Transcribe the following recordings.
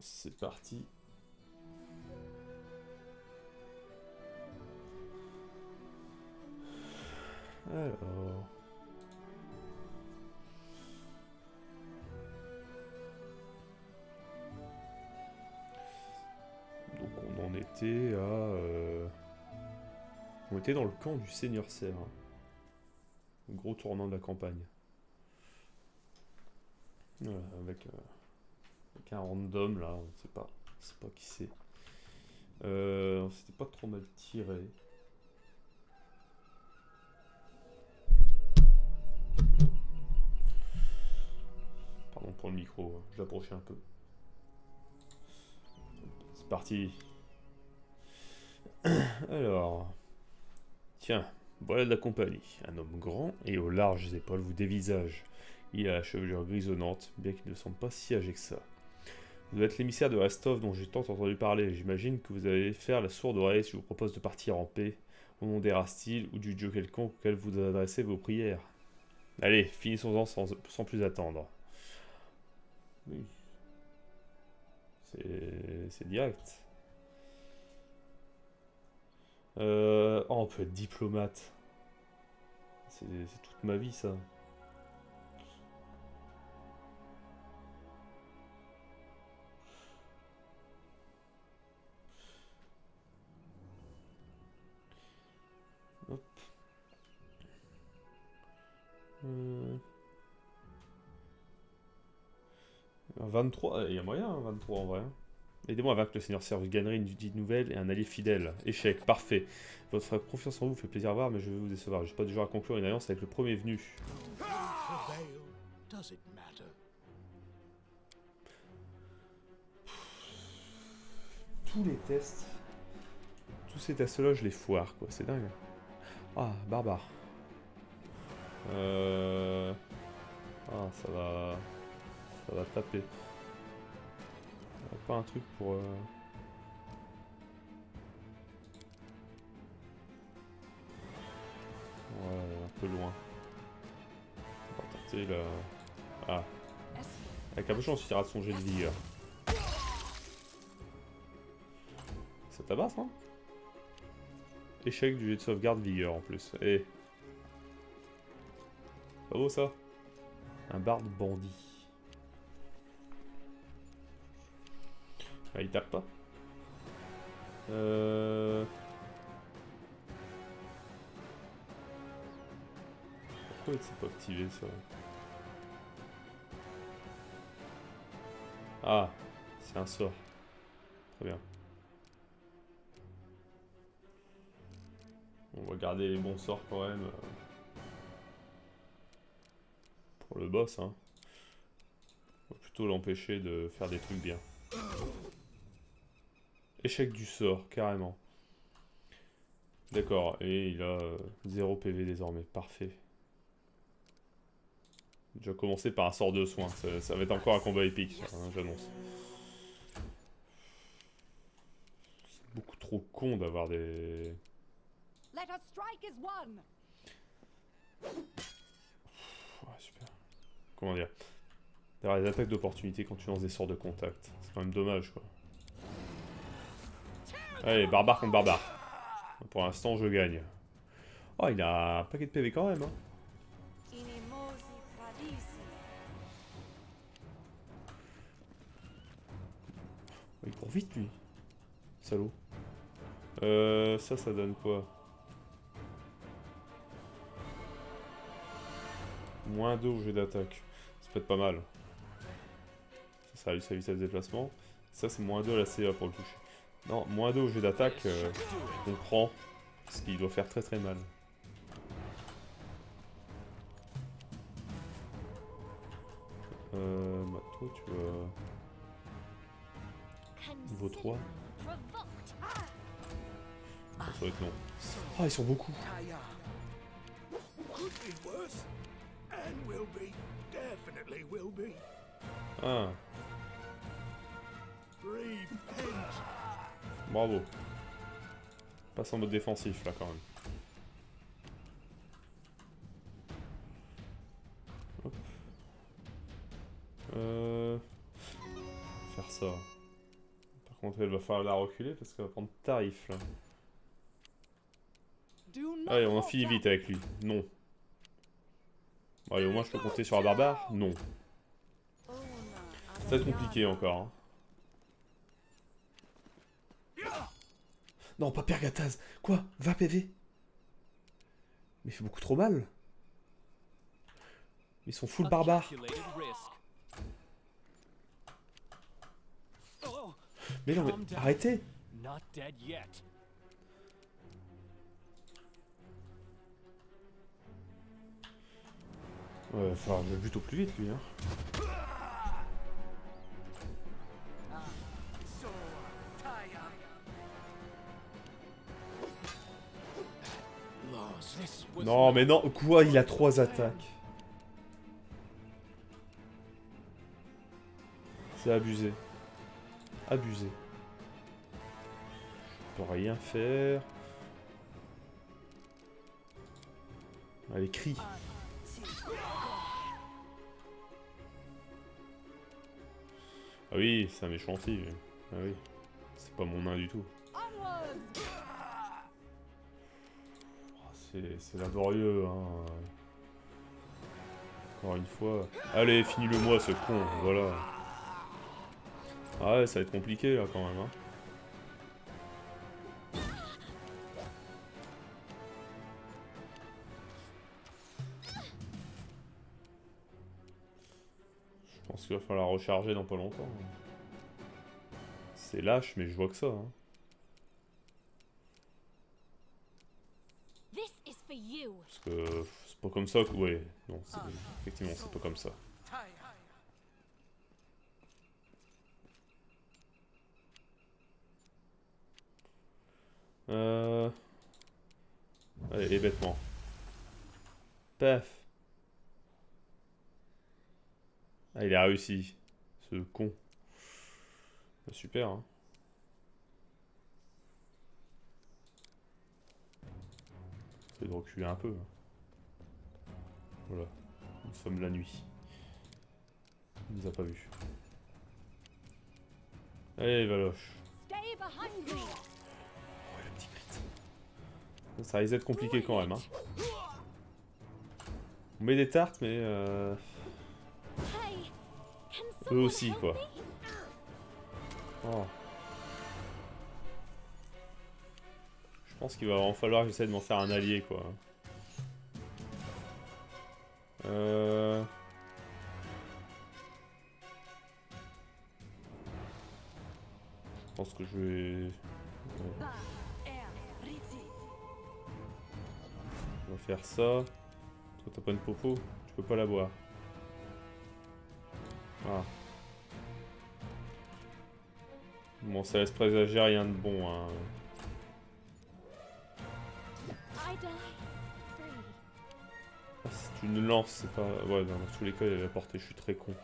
C'est parti. Alors... Donc on en était à... On était dans le camp du Seigneur Serre. Gros tournant de la campagne. Voilà, avec un random là, on sait pas qui c'est. On s'était pas trop mal tiré. Pardon pour le micro, je l'approchais un peu. C'est parti. Alors, tiens, voilà de la compagnie. Un homme grand et aux larges épaules vous dévisage. Il a la chevelure grisonnante, bien qu'il ne semble pas si âgé que ça. Vous êtes l'émissaire de Rastov dont j'ai tant entendu parler. J'imagine que vous allez faire la sourde oreille si je vous propose de partir en paix, au nom des Rastil ou du dieu quelconque auquel vous adressez vos prières. Allez, finissons-en sans plus attendre. Oui, c'est direct. Oh, on peut être diplomate. C'est toute ma vie, ça. Hop. 23, il y a moyen, hein, 23 en vrai. Aidez-moi à vaincre le Seigneur Serge, vous gagnerez une dite nouvelle et un allié fidèle. Échec, parfait. Votre confiance en vous fait plaisir à voir, mais je vais vous décevoir. Je suis pas du genre à conclure une alliance avec le premier venu. Tous les tests, tous ces tests-là, je les foire, quoi. C'est dingue. Ah, barbare. Ah, ça va taper. Pas un truc pour... Ouais, un peu loin. On va tenter là. Ah. Avec capuchon, on suffira de son jet de vigueur. Ça tabasse, hein? Échec du jet de sauvegarde vigueur en plus. Eh. Pas beau ça? Un barde bandit. Ah, il tape pas. Pourquoi il s'est pas activé ça? Ah, c'est un sort. Très bien. On va garder les bons sorts quand même. Pour le boss, hein. On va plutôt l'empêcher de faire des trucs bien. Échec du sort, carrément. D'accord, et il a 0 PV désormais. Parfait. Déjà commencé par un sort de soin. Ça va être encore un combat épique, hein, j'annonce. C'est beaucoup trop con d'avoir des... Ouais, super. Comment dire? D'avoir des attaques d'opportunité quand tu lances des sorts de contact. C'est quand même dommage, quoi. Allez, barbare contre barbare. Pour l'instant, je gagne. Oh, il a un paquet de PV quand même, hein. Il court vite, lui. Salaud. Ça donne quoi? Moins 2 au jeu d'attaque. Ça peut être pas mal. Ça réduit sa vitesse de déplacement. Ça, c'est moins 2 à la CA pour le toucher. Non, moins 2 au jeu d'attaque, on prend. Ce qui doit faire très très mal. Bah toi, tu vas... Niveau 3. Ça va être long. Ah, ils sont beaucoup. Ah. Bravo. Passe en mode défensif là quand même. Hop. Faire ça. contre, elle va falloir la reculer parce qu'elle va prendre tarif là. Allez, on en finit vite avec lui. Non. Bon, allez, au moins je peux compter sur la barbare. Non. Ça va être compliqué encore. Hein. Non, pas Pergataz. Quoi? 20 PV? Mais il fait beaucoup trop mal. Ils sont full barbares. Mais non, mais arrêtez. Ouais, enfin, le but au plus vite, lui. Hein. Non, mais non, quoi? Il a 3 attaques. C'est abusé. Abusé. Je peux rien faire. Allez, crie. Ah oui, c'est un méchant aussi. Ah oui. C'est pas mon nain du tout. C'est laborieux, hein. Encore une fois. Allez, finis-le-moi, ce con, voilà. Ah ouais, ça va être compliqué, là, quand même, hein. Je pense qu'il va falloir recharger dans pas longtemps. C'est lâche, mais je vois que ça, hein. Parce que c'est pas comme ça que... Ouais, non, effectivement, c'est pas comme ça. Allez, les vêtements. Paf. Ah, il a réussi. Ce con. Bah, super, hein. C'est de reculer un peu. Hein. Voilà. Nous sommes la nuit. Il nous a pas vus. Allez, Valoche. Oh, le petit crit. Ça risque d'être compliqué quand même. Hein. On met des tartes, mais... eux aussi, quoi. Oh. Je pense qu'il va vraiment falloir que j'essaie de m'en faire un allié, quoi. Je pense que je vais... On va faire ça. Toi, t'as pas une popo? Tu peux pas la boire. Ah. Bon, ça laisse présager rien de bon, hein. Ah, c'est une lance, c'est pas... Ouais, dans tous les cas, il va porter, je suis très con.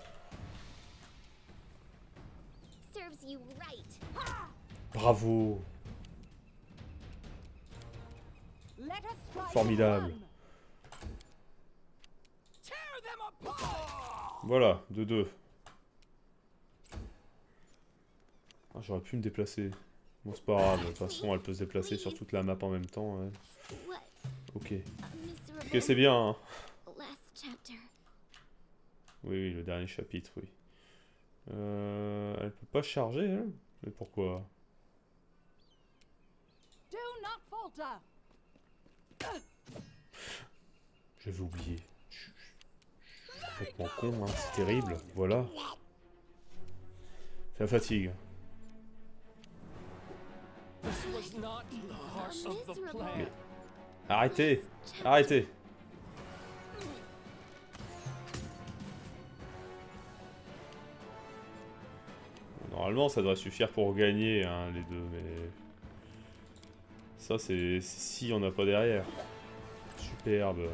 Bravo! Formidable! Voilà, 2-2. Ah, j'aurais pu me déplacer. Bon, c'est pas grave, de toute façon, elle peut se déplacer sur toute la map en même temps. Ouais. Ok. Ok, c'est bien, hein. Oui, le dernier chapitre, oui. Elle peut pas charger, elle? Mais pourquoi? J'avais oublié. Je suis complètement con, hein. C'est terrible. Voilà. C'est la fatigue. Mais... Arrêtez! Arrêtez! Normalement, ça devrait suffire pour gagner, hein, les deux, mais... Ça, c'est si on n'a pas derrière. Superbe.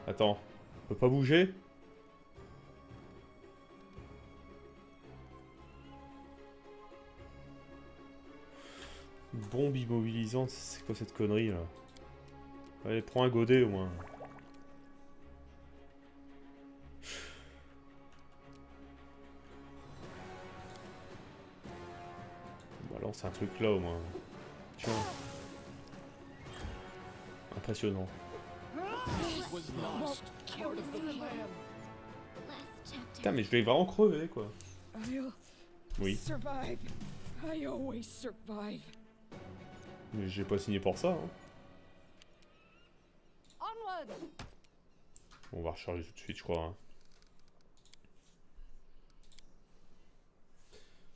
Attends. On peut pas bouger? Bombe immobilisante, c'est quoi cette connerie, là? Allez, prends un godet, au moins. Lance un truc là au moins. Tiens. Impressionnant. Putain, mais je vais vraiment crever quoi. Oui. Mais j'ai pas signé pour ça. Hein. On va recharger tout de suite, je crois. Hein.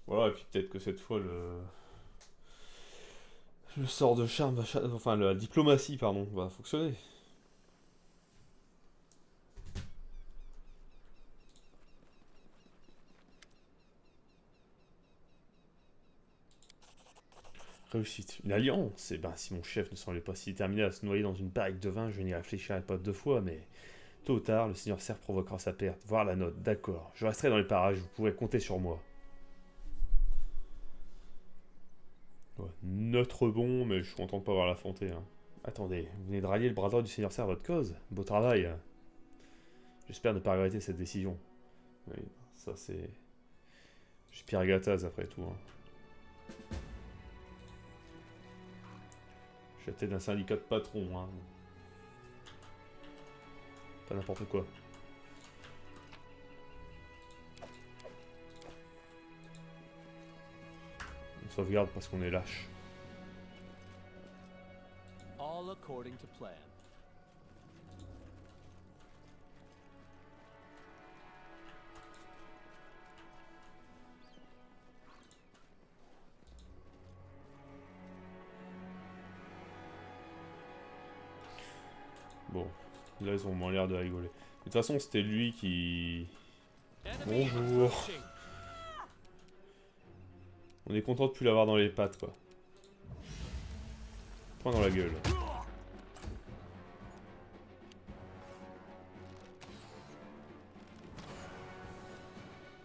Voilà, et puis peut-être que cette fois le sort de charme va... Enfin, la diplomatie, pardon, va fonctionner. Réussite. Une alliance. Et ben, si mon chef ne semblait pas si déterminé à se noyer dans une barrique de vin, je n'y réfléchirais pas deux fois, mais... Tôt ou tard, le seigneur Serre provoquera sa perte. Voir la note, d'accord. Je resterai dans les parages, vous pourrez compter sur moi. Ouais, notre bon, mais je suis content de pas avoir l'affronter. Hein. Attendez, vous venez de rallier le bras droit du seigneur Serre à votre cause. Beau travail. Hein. J'espère ne pas regretter cette décision. Oui, ça c'est... J'ai Pierre Gattaz après tout. Hein. Je suis à la tête d'un syndicat de patrons. Hein. Pas n'importe quoi. On sauvegarde parce qu'on est lâche. All according to plan. Bon, là ils ont moins l'air de rigoler. De toute façon, c'était lui qui... Bonjour. On est content de plus l'avoir dans les pattes, quoi. Point dans la gueule.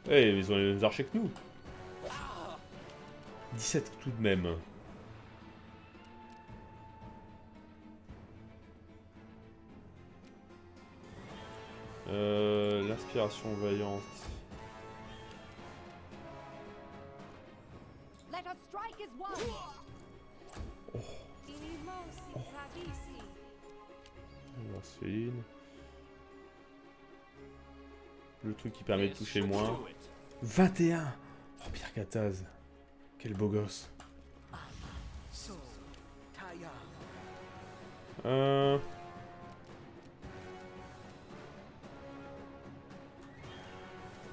Eh, ils ont les mêmes archers que nous. 17 tout de même. L'inspiration vaillante. Morphine. Le truc qui permet de toucher moins. 21. Oh, Pierre Gattaz. Quel beau gosse.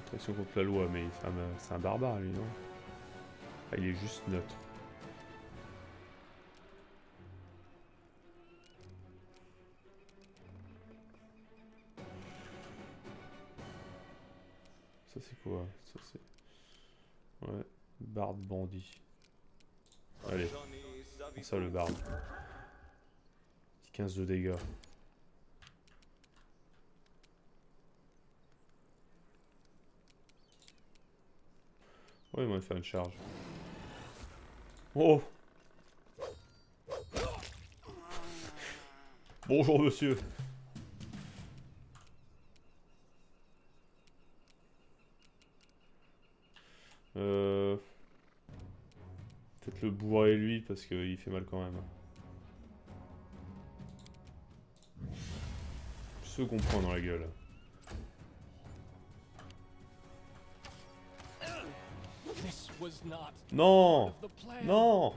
Protection contre la loi, mais c'est un barbare, lui, non? Ah, il est juste neutre. Ça, c'est quoi? Ça, c'est... Ouais, barde bandit. Allez, prends ça, le barde. Petit 15 de dégâts. Ouais, il va faire une charge. Oh! Bonjour, monsieur. Peut-être le bourrer lui, parce qu'il fait mal quand même. Second point dans la gueule. Non! Non!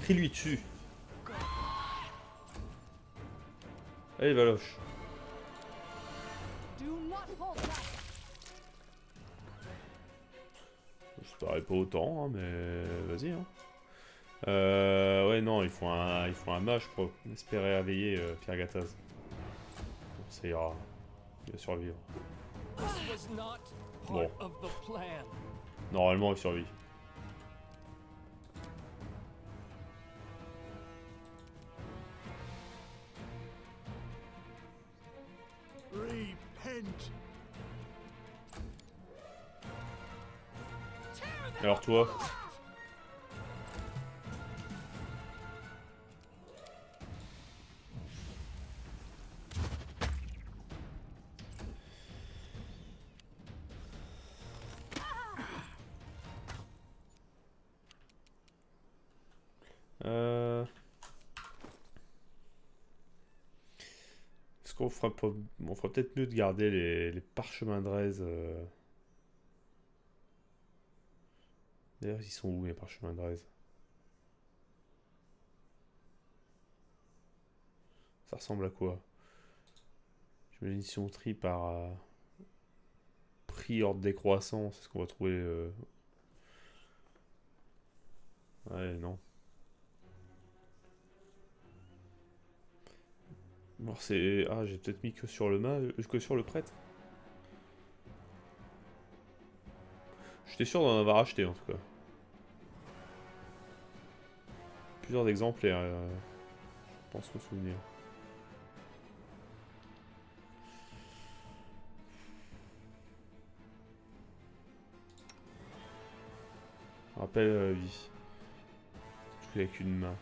Crie-lui dessus. Allez, Valoche. Je parais pas autant, hein, mais vas-y. Hein. Ouais, non, il faut un mage pour espérer réveiller Pierre Gattaz. Bon, ça ira. Il va survivre. Bon. Normalement, il survit. Alors toi? qu'on fera, on fera peut-être mieux de garder les parchemins de Rez. D'ailleurs, ils sont où les parchemins de Rez? Ça ressemble à quoi? J'imagine si on trie par prix ordre décroissant, c'est ce qu'on va trouver. Ouais, non. Alors c'est. Ah, j'ai peut-être mis que sur le mage, que sur le prêtre. J'étais sûr d'en avoir acheté en tout cas. Plusieurs exemplaires, je pense me souvenir. Rappel à la vie. Tout avec une main.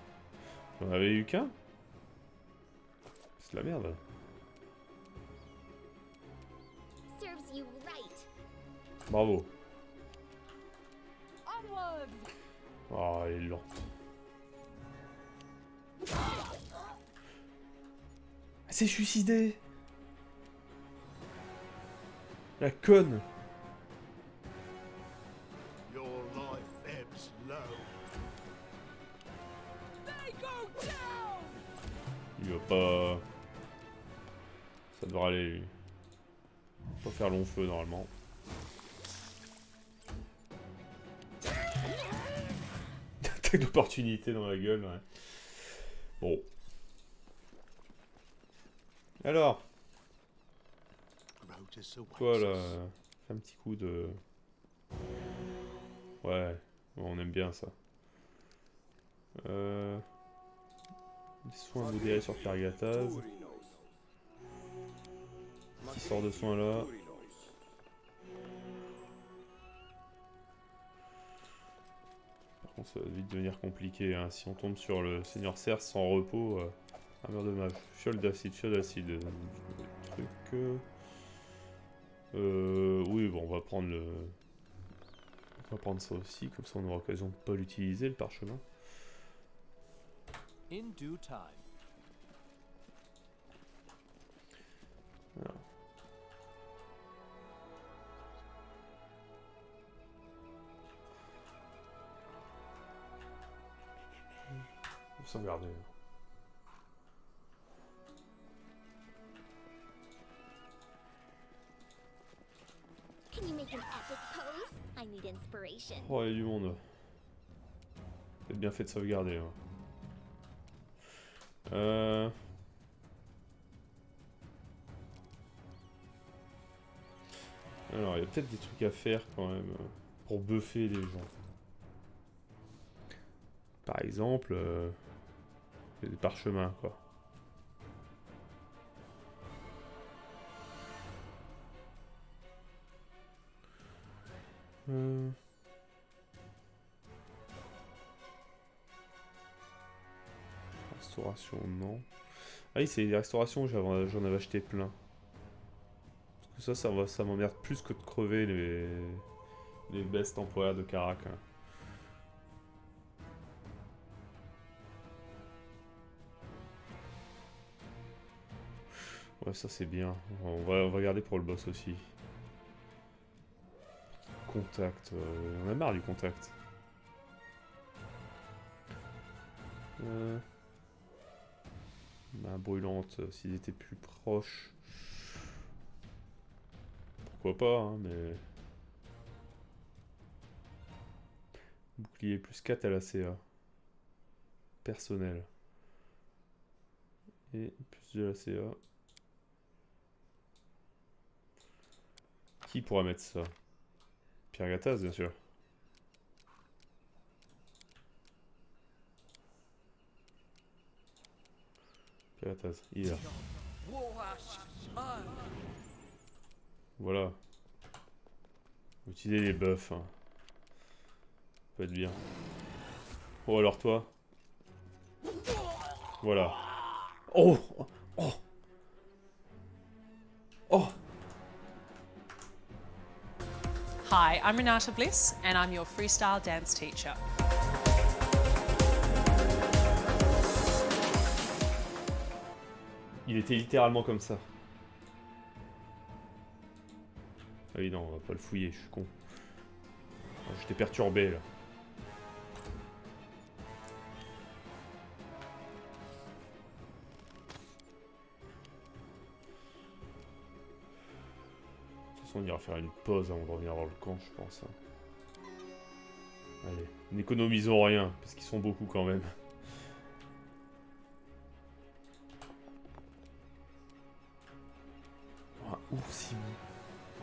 On avait eu qu'un? C'est de la merde. Serves you right. Bravo. Onwards! Oh, elle est lente. Elle s'est suicidée. La conne. Your life ebbs low. They go down! Il va pas... Ça devrait aller, lui. Pas faire long feu, normalement. Attaque d'opportunité dans la gueule, ouais. Bon. Alors, Rotus awaits toi, là, us. fais un petit coup de... Ouais, on aime bien ça. Des soins modérés sur Kargataz. Petit sort de soins là. Par contre, ça va vite devenir compliqué. Hein. Si on tombe sur le Seigneur Cerce sans repos, un meurtre de mage. Fiole d'acide, fiole d'acide. Truc. Oui, bon, on va prendre le. On va prendre ça aussi, comme ça on aura l'occasion de pas l'utiliser, le parchemin. In due time. Alors. Faut sauvegarder. Can you make an epic pose? I need inspiration. Oh, il y a du monde. C'est bien fait de sauvegarder. Hein. Alors, il y a peut-être des trucs à faire quand même pour buffer les gens. Par exemple, des parchemins, quoi. Restauration, non. Ah oui, c'est les restaurations, j'en avais acheté plein. Parce que ça m'emmerde plus que de crever les bestes temporaires de Karak. Hein. Ouais, ça c'est bien. On va garder pour le boss aussi. Contact. On a marre du contact. Main brûlante, s'ils étaient plus proches. Pourquoi pas, hein, mais... Bouclier plus 4 à la CA. Personnel. Et plus de la CA. Qui pourra mettre ça? Pierre Gattaz, bien sûr. Pierre Gattaz, il est là. Voilà. Utiliser les buffs. Hein. Ça peut être bien. Oh, alors toi. Voilà. Oh! Oh! Oh! Hi, I'm Renata Bliss, and I'm your freestyle dance teacher. Il était littéralement comme ça. Ah oui, non, on va pas le fouiller, je suis con. Oh, j'étais perturbé là. De toute façon, on ira faire une pause avant de revenir dans le camp, je pense. Allez, n'économisons rien, parce qu'ils sont beaucoup quand même. Oh, un oursibou.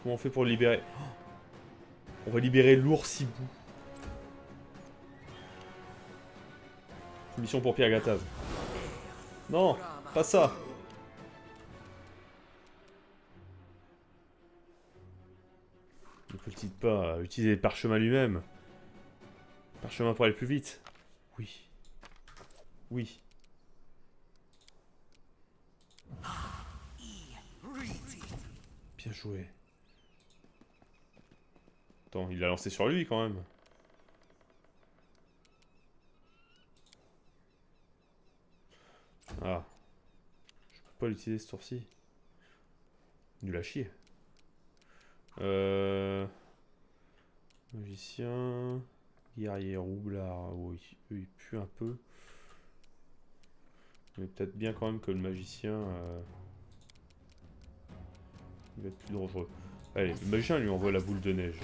Comment on fait pour le libérer? Oh, on va libérer l'oursibou. Mission pour Pierre Gattaz. Non, pas ça. Ne faut-il pas utiliser le parchemin lui-même? Parchemin pour aller plus vite. Oui. Oui. Bien joué. Attends, il l'a lancé sur lui quand même. Ah. Je peux pas l'utiliser ce tour-ci. Nul à chier. Magicien. Guerrier roublard. Oui, eux ils puent un peu. Mais peut-être bien quand même que le magicien. Il va être plus dangereux. Allez, le magicien lui envoie la boule de neige.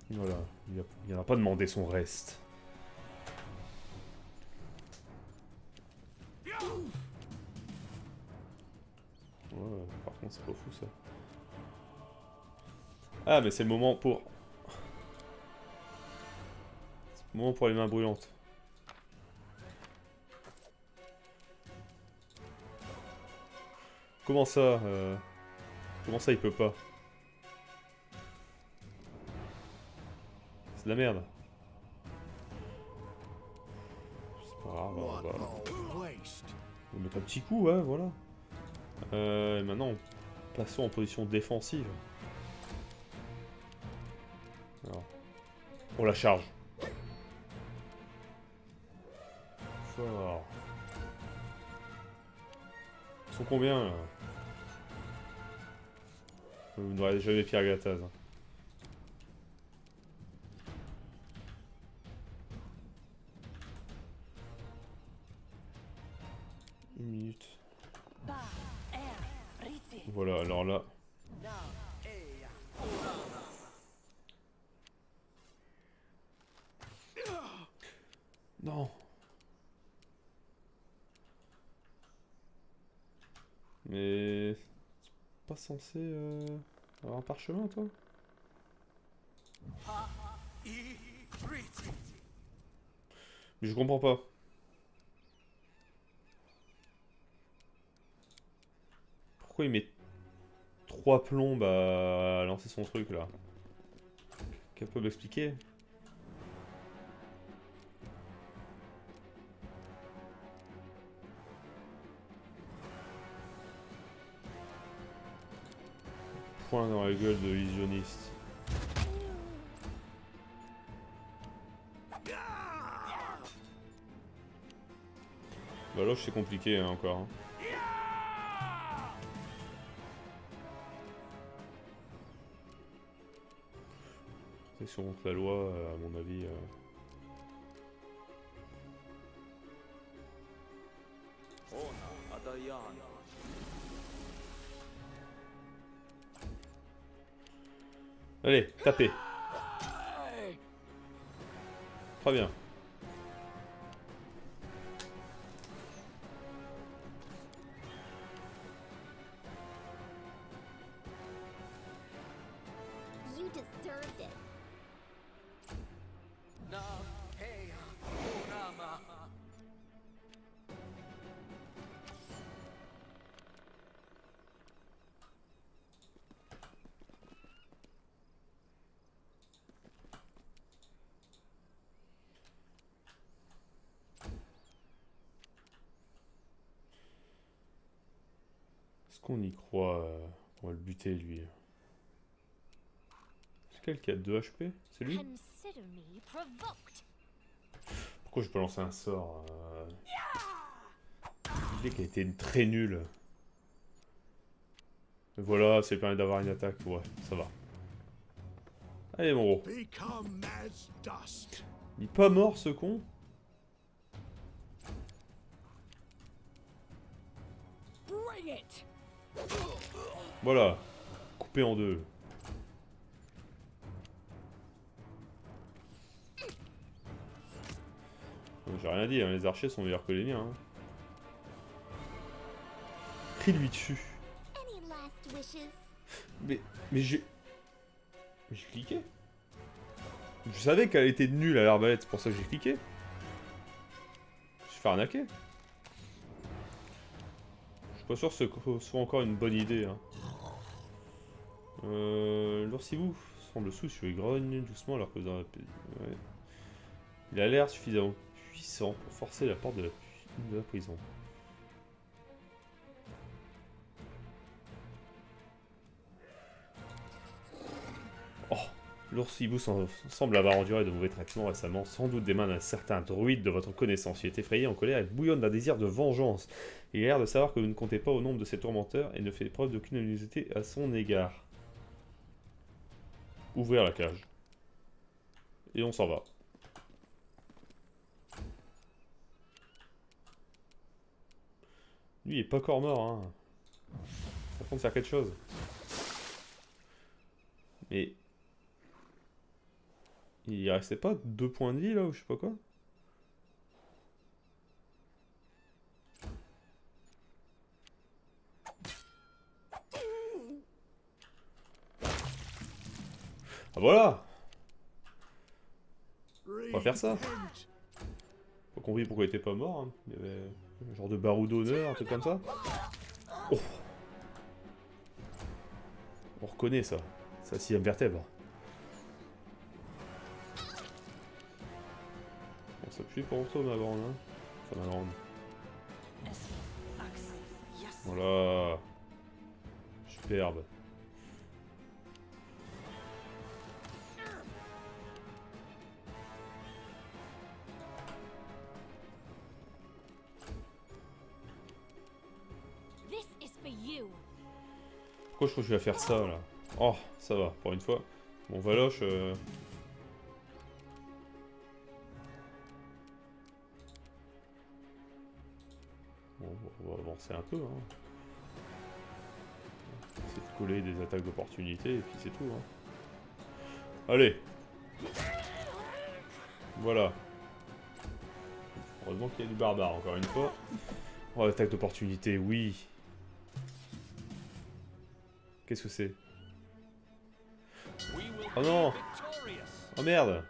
Voilà, il n'a pas demandé son reste. Ouais, par contre, c'est pas fou ça. Ah, mais c'est le moment pour. C'est le moment pour les mains brûlantes. Comment ça Comment ça, il peut pas? C'est de la merde. C'est pas grave, on va mettre un petit coup, ouais, voilà. Et maintenant, passons en position défensive. Alors, on la charge. Fort. Ils sont combien là? Vous n'aurez jamais Pierre Gattaz. Hein. Une minute. Voilà, alors là. Non. Mais... c'est pas censé avoir un parchemin, toi? Mais je comprends pas. Pourquoi il met 3 plombes à lancer son truc, là? Quelqu'un peut m'expliquer? Point dans la gueule de l'illusionniste. Bah là c'est compliqué hein, encore. Hein. Protection contre la loi, à mon avis. Allez, tapez. Très bien. You deserved it. Est-ce qu'on y croit on va le buter lui? C'est quel qui a 2 HP? C'est lui? Consider me provoked. Pourquoi je peux lancer un sort Qui a été très nul. Voilà, c'est permis d'avoir une attaque. Ouais, ça va. Allez, mon gros. Become as dust. Il est pas mort, ce con. Bring it! Voilà. Coupé en deux. J'ai rien dit, hein, les archers sont meilleurs que les miens. Hein. Crie-lui dessus. Any last wishes? Mais j'ai... Mais j'ai cliqué. Je savais qu'elle était nulle à l'arbalète, c'est pour ça que j'ai cliqué. Je suis fait arnaquer. Je suis pas sûr que ce soit encore une bonne idée. Hein. L'oursibou semble soucieux et grogne doucement alors que dans la... Ouais. Il a l'air suffisamment puissant pour forcer la porte de la prison. Oh, l'oursibou semble avoir enduré de mauvais traitements récemment, sans doute des mains d'un certain druide de votre connaissance. Il est effrayé, en colère et bouillonne d'un désir de vengeance. Il a l'air de savoir que vous ne comptez pas au nombre de ses tourmenteurs et ne fait preuve d'aucune animosité à son égard. Ouvrir la cage. Et on s'en va. Lui, il est pas encore mort, hein. Ça compte faire quelque chose. Mais... Il restait pas 2 points de vie, là, ou je sais pas quoi. Ah voilà! On va faire ça. Repent. Faut qu'on voit pourquoi il était pas mort. Hein. Il y avait un genre de barreau d'honneur, un truc comme ça. Oh. On reconnaît ça. Ça, 6ème vertèbre. On s'appuie pour toi, ma grande. Hein. Enfin, ma grande. Voilà. Superbe. This is for you. Pourquoi je crois que je vais faire ça, là? Oh, ça va, pour une fois. Bon, Valoche... Bon, on va avancer un peu, hein. Essayer de coller des attaques d'opportunité, et puis c'est tout, hein. Allez! Voilà. Heureusement qu'il y a du barbare, encore une fois. Oh, l'attaque d'opportunité, oui! Qu'est-ce que c'est? We will Oh non! be victorious. Oh merde!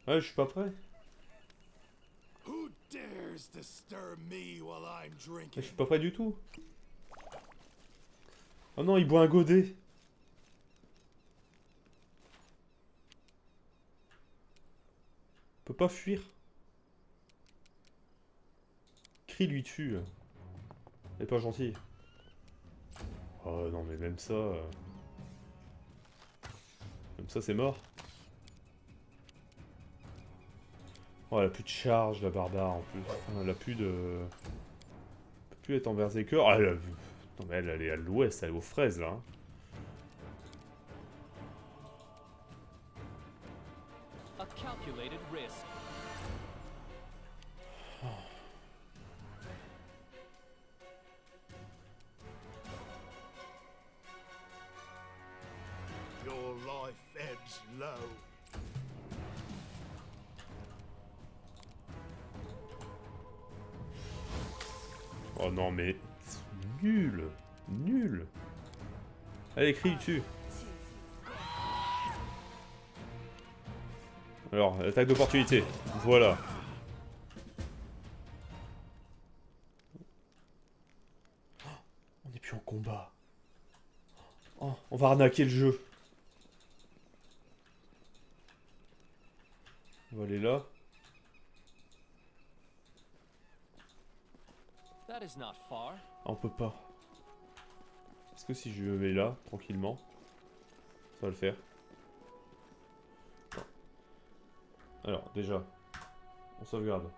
Ouais, je suis pas prêt. Who dares disturb me while I'm Je drinking? suis pas prêt du tout. Oh non, il boit un godet. On peut pas fuir. Crie lui dessus. Elle est pas gentille. Oh non, mais même ça... Même ça, c'est mort. Oh, elle a plus de charge, la barbare, en plus. Enfin, elle a plus de... Elle peut plus être en berserker. Ah, elle a... Non, mais elle est à l'ouest, elle est aux fraises, là. Hein. A calculated risk. Your life ebbs low. Oh non, mais... C'est nul. Nul. Allez, crie dessus. Alors, attaque d'opportunité. Voilà. Oh, on n'est plus en combat. Oh, on va arnaquer le jeu. On va aller là. That is not far. Ah, on peut pas. Est-ce que si je me mets là, tranquillement, ça va le faire? Alors, déjà, on sauvegarde.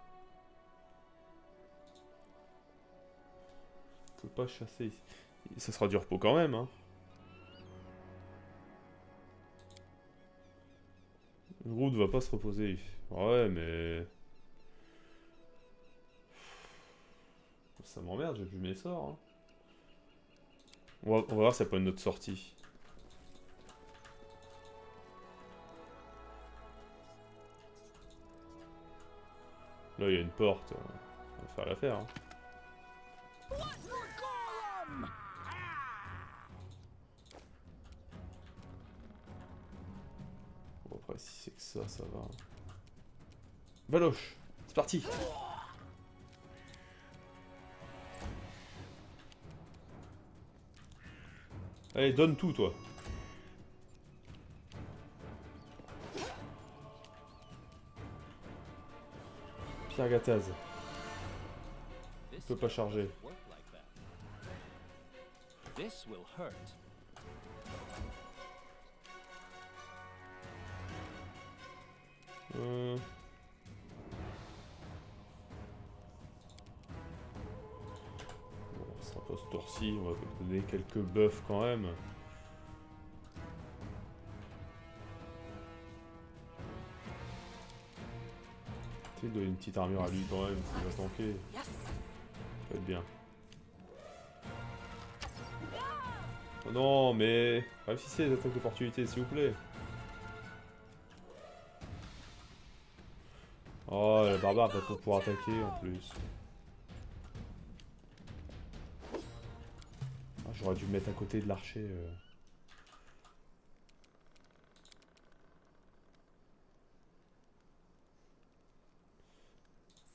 On peut pas chasser. Ça sera du repos quand même, hein. Groot va pas se reposer. Ouais, mais... Ça m'emmerde, j'ai plus mes sorts. Hein. On va voir si ça peut une autre sortie. Là, il y a une porte. On va faire l'affaire. Hein. Bon, après, si c'est que ça va. Valoche, c'est parti. Allez, donne tout, toi. Pierre Gattaz. This Peut pas charger. doesn't work like that. This will hurt. Bon, ça sera pas ce tour-ci, on va te donner quelques buffs quand même. Tu sais, donner une petite armure à lui quand même, s'il va tanker. Ça va être bien. Oh non, mais réussissez les attaques d'opportunité, s'il vous plaît. Oh, la barbare va pas pouvoir attaquer en plus. Ah, j'aurais dû me mettre à côté de l'archer.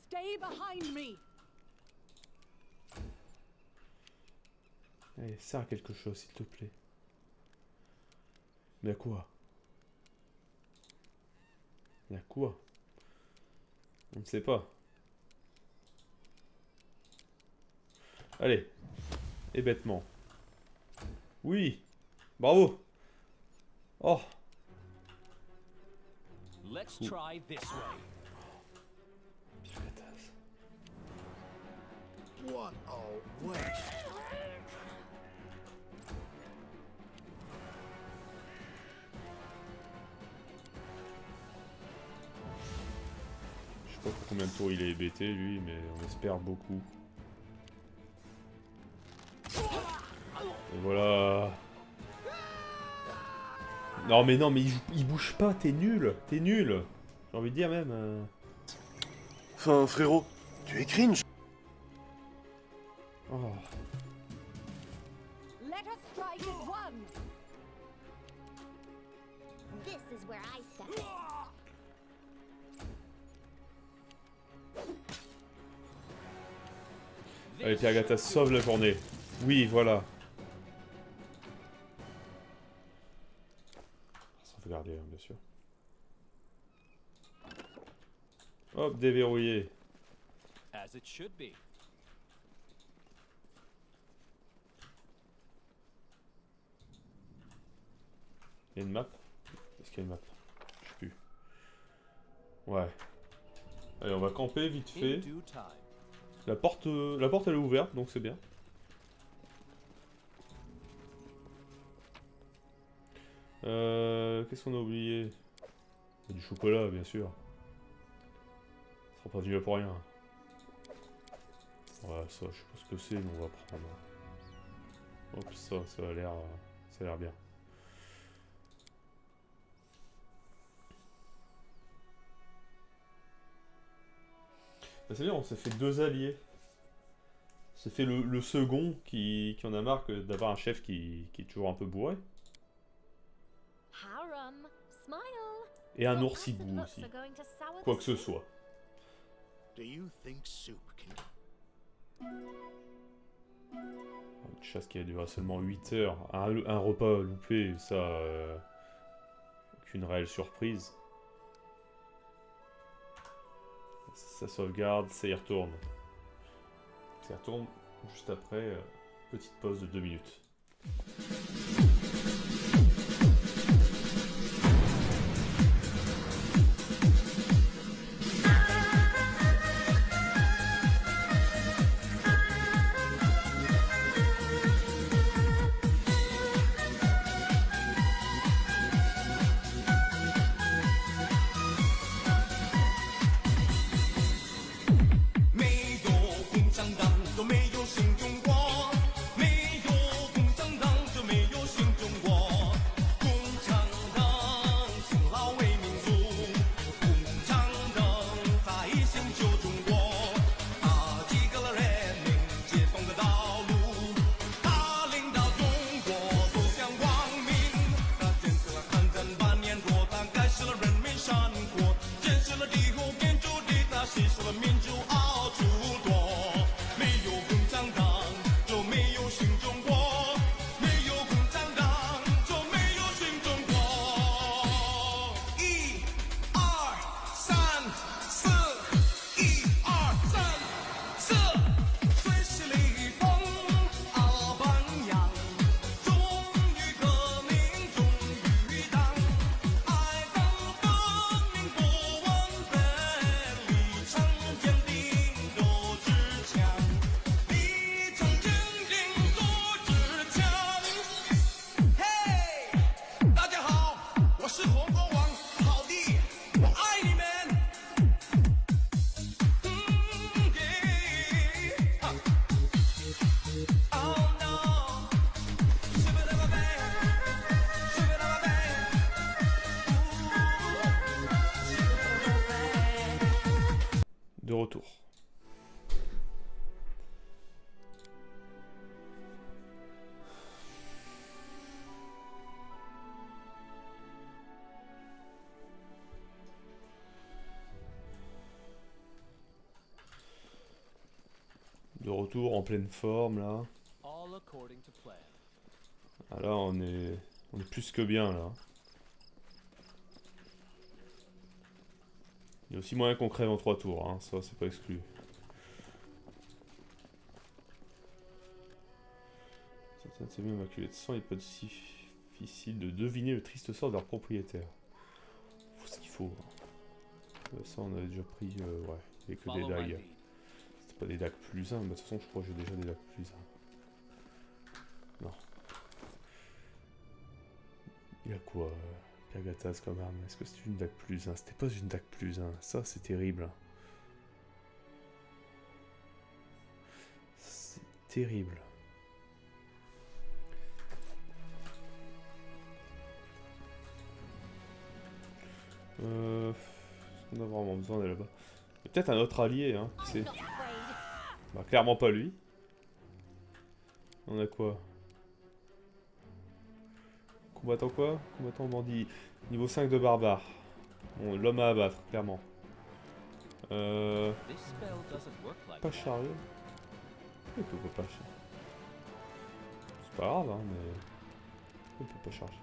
Stay behind me. Allez, sers à quelque chose, s'il te plaît. Mais à quoi? Mais à quoi? On ne sait pas. Allez. Et bêtement. Oui. Bravo. Oh. Let's Ooh. try this way. Pierre Gattaz. What a waste. Je sais pas pour combien de tours il est hébété lui, mais on espère beaucoup. Et voilà. Non mais il bouge pas, t'es nul. T'es nul. J'ai envie de dire même. Enfin, frérot, tu es cringe. Oh. Let us strike as one. This is where I step in. Allez Pierre Gattaz, sauve la journée. Oui, voilà. Sauvegarder, hein, bien sûr. Hop, déverrouillé. As it should be. Il y a une map? Est-ce qu'il y a une map? Je sais plus. Ouais. Allez, on va camper vite In fait. due time. La porte elle est ouverte, donc c'est bien. Qu'est-ce qu'on a oublié? Il y a du chocolat, bien sûr. Ça sera pas venu là pour rien. Ouais, ça, je sais pas ce que c'est, mais on va prendre. Hop, ça a l'air bien. Bah, c'est bien, on s'est fait 2 alliés. C'est fait le second qui en a marre d'avoir un chef qui est toujours un peu bourré. Harum, smile. Et un Your oursibou acid aussi. looks are going to sour Quoi the que ce soup. soit. Do you think soup can... Une chasse qui a duré seulement 8 heures. Un repas loupé, ça... aucune réelle surprise. Ça sauvegarde, ça y retourne. Ça y retourne juste après, petite pause de 2 minutes. 没有共产党就没有新中国，没有共产党就没有新中国。共产党勤劳为民族，共产党在拯救中国。他几个了人民解放的道路，他领导中国走向光明。他建设了抗战8年多，他开始了人民生活，建设了地后民主的，他实施了民主奥主舵。没有共产党就没有新中国，没有共产党就没有新中国。1、2、3、4，1、2、3、4，随时立风傲榜样，忠于革命，忠于党，爱党革命不忘本，立场坚定斗志强，立场坚定斗志强。嘿，大家好，我是红国王，好的，我爱你们。Oh no， 是不是宝贝？是不是宝贝？De retour. De retour en pleine forme là. All according to plan. Ah, là on est plus que bien là. Il y a aussi moyen qu'on crève en 3 tours, hein. Ça c'est pas exclu. Certains cellules immaculées de sang, il peut être difficile de deviner le triste sort de leur propriétaire. Faut ce qu'il faut. Hein. Ça on avait déjà pris, ouais, il n'y a que des Follow my dagues. lead. C'est pas des dagues plus 1, mais de toute façon je crois que j'ai déjà des dagues plus 1. Non. Il y a quoi Pirgatas comme arme. Est-ce que c'est une dague plus 1? C'était pas une dague plus 1. Ça c'est terrible. C'est terrible. Est-ce qu'on a vraiment besoin d'aller là-bas? Il y a peut-être un autre allié, hein, qui sait. Bah, clairement pas lui. On a quoi? Combattant quoi? Combattant bandit. Niveau 5 de barbare. Bon, l'homme à abattre, clairement. This spell doesn't work like Pas that. chargé. Il peut pas charger. C'est pas grave, hein, mais... Il peut pas charger.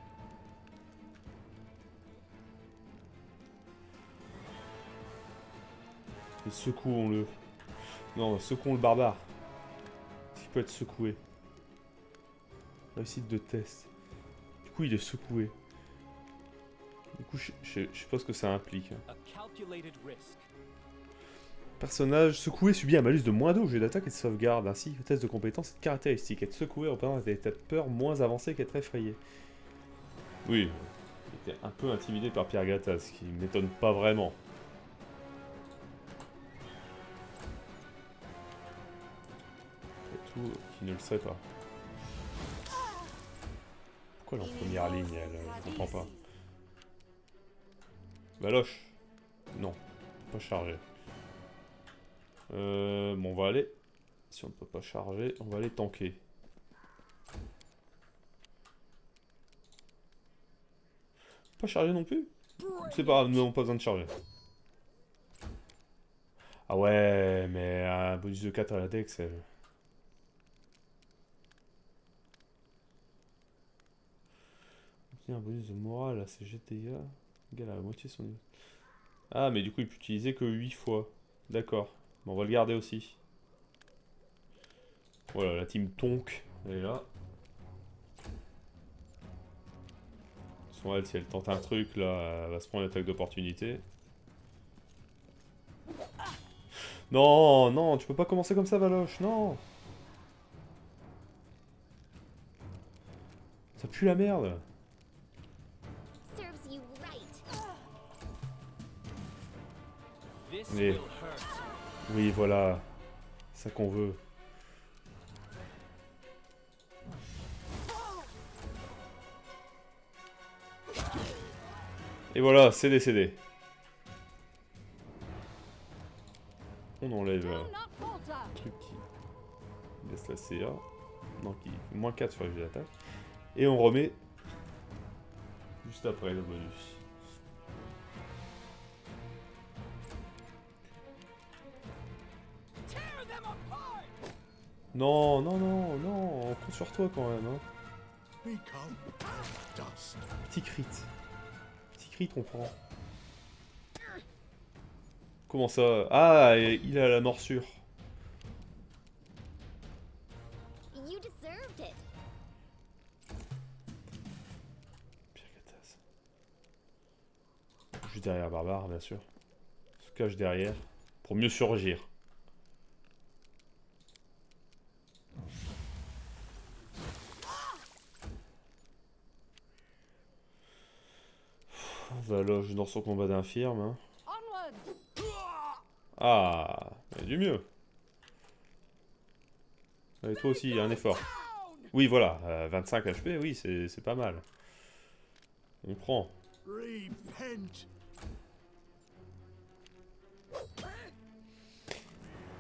Et secouons-le. Non, secouons le barbare. Est-ce qu'il peut être secoué? Réussite de test. Du coup, il est secoué. Du coup, je sais pas ce que ça implique. A calculated risk. Personnage secoué subit un malus de moins 2 au jeu d'attaque et de sauvegarde, ainsi que test de compétence et de caractéristiques. Être secoué représente des états de peur moins avancés qu'être effrayé. Oui, il était un peu intimidé par Pirgatas, ce qui m'étonne pas vraiment. Après tout, qui ne le sait pas. Pourquoi elle est en première ligne, elle? Je comprends pas. Valoche. Non, pas chargé. Bon, on va aller. Si on ne peut pas charger, on va aller tanker. Pas chargé non plus? C'est pas grave, nous n'avons pas besoin de charger. Ah ouais, mais un bonus de 4 à la dex, elle... Un bonus de morale à ses GTA égal à la moitié de son niveau. Ah, mais du coup, il peut utiliser que 8 fois. D'accord. Bon, on va le garder aussi. Voilà, la team Tonk, elle est là. Son elle, si elle tente un truc là, elle va se prendre une attaque d'opportunité. Non, non, tu peux pas commencer comme ça, Valoche, non. Ça pue la merde. Serves you right. This Mais- will hurt. Oui, voilà. C'est ça qu'on veut. Et voilà, c'est décédé. On enlève Do le not falter. truc qui laisse la CA. Non, qui moins 4 sur les jets d'attaque. Et on remet juste après le bonus. Tear them apart! Non, non, non, non, on compte sur toi quand même. Hein. Become dust. Petit crit. Petit crit, on prend. Comment ça? Ah, il a la morsure. You deserved it. Pierre Cataz. Juste derrière Barbare, bien sûr. On se cache derrière pour mieux surgir. Valoche dans son combat d'infirme. Hein. Onwards. Ah, il y a du mieux. Et toi aussi, un effort. Oui, voilà, 25 HP, oui, c'est pas mal. On prend. Repent.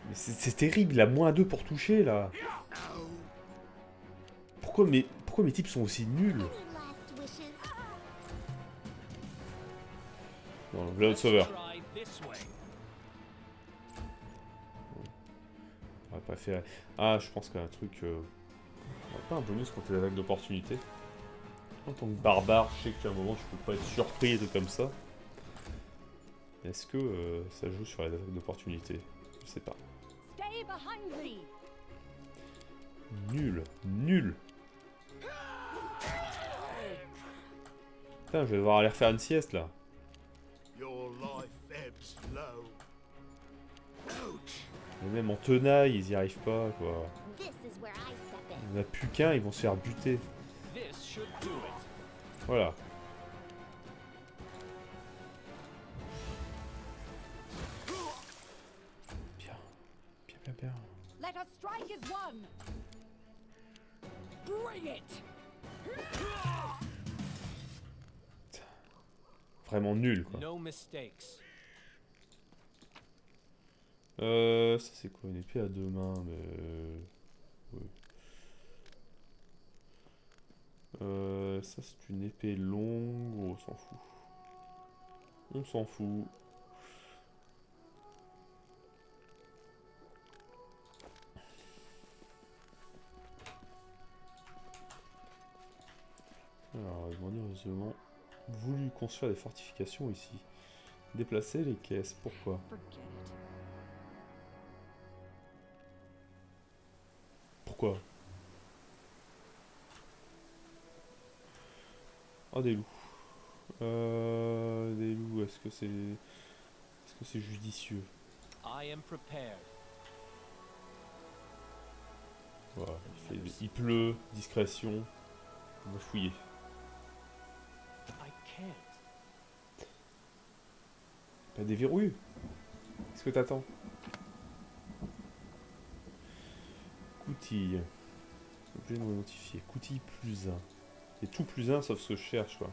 Mais c'est terrible, il a -2 pour toucher, là. Pourquoi mes types sont aussi nuls? Any last wishes? Non, voilà notre sauveur. Try this way. On va pas faire... Ah, je pense qu'il y a un truc... On va pas un bonus contre les attaques d'opportunité. En tant que barbare, je sais qu'à un moment, tu peux pas être surpris, des trucs comme ça. Est-ce que ça joue sur les attaques d'opportunité? Je sais pas. Stay behind me. Nul. Nul. Putain, je vais devoir aller refaire une sieste, là. Your life ebbs low. Ouch. Et même en tenaille, ils y arrivent pas, quoi. This is where I step in. Il n'y en a plus qu'un, ils vont se faire buter. This should do it. Voilà. Bien. Bien, bien, bien. Let us strike as one. Bring it. Vraiment nul, quoi. No mistakes. Ça c'est quoi? Une épée à 2 mains, mais... oui. Ça c'est une épée longue, on s'en fout. On s'en fout. Alors, ils m'ont heureusement voulu construire des fortifications ici. Déplacer les caisses, pourquoi? Forget it. Pourquoi? Ah, des loups. Des loups, est-ce que c'est judicieux? I am prepared. Voilà, il pleut, discrétion, on va fouiller. I can't. Pas déverrouille. Qu'est-ce que t'attends? Coutille. Objet non identifié. Coutille +1. Et tout +1 sauf ce que je cherche, quoi.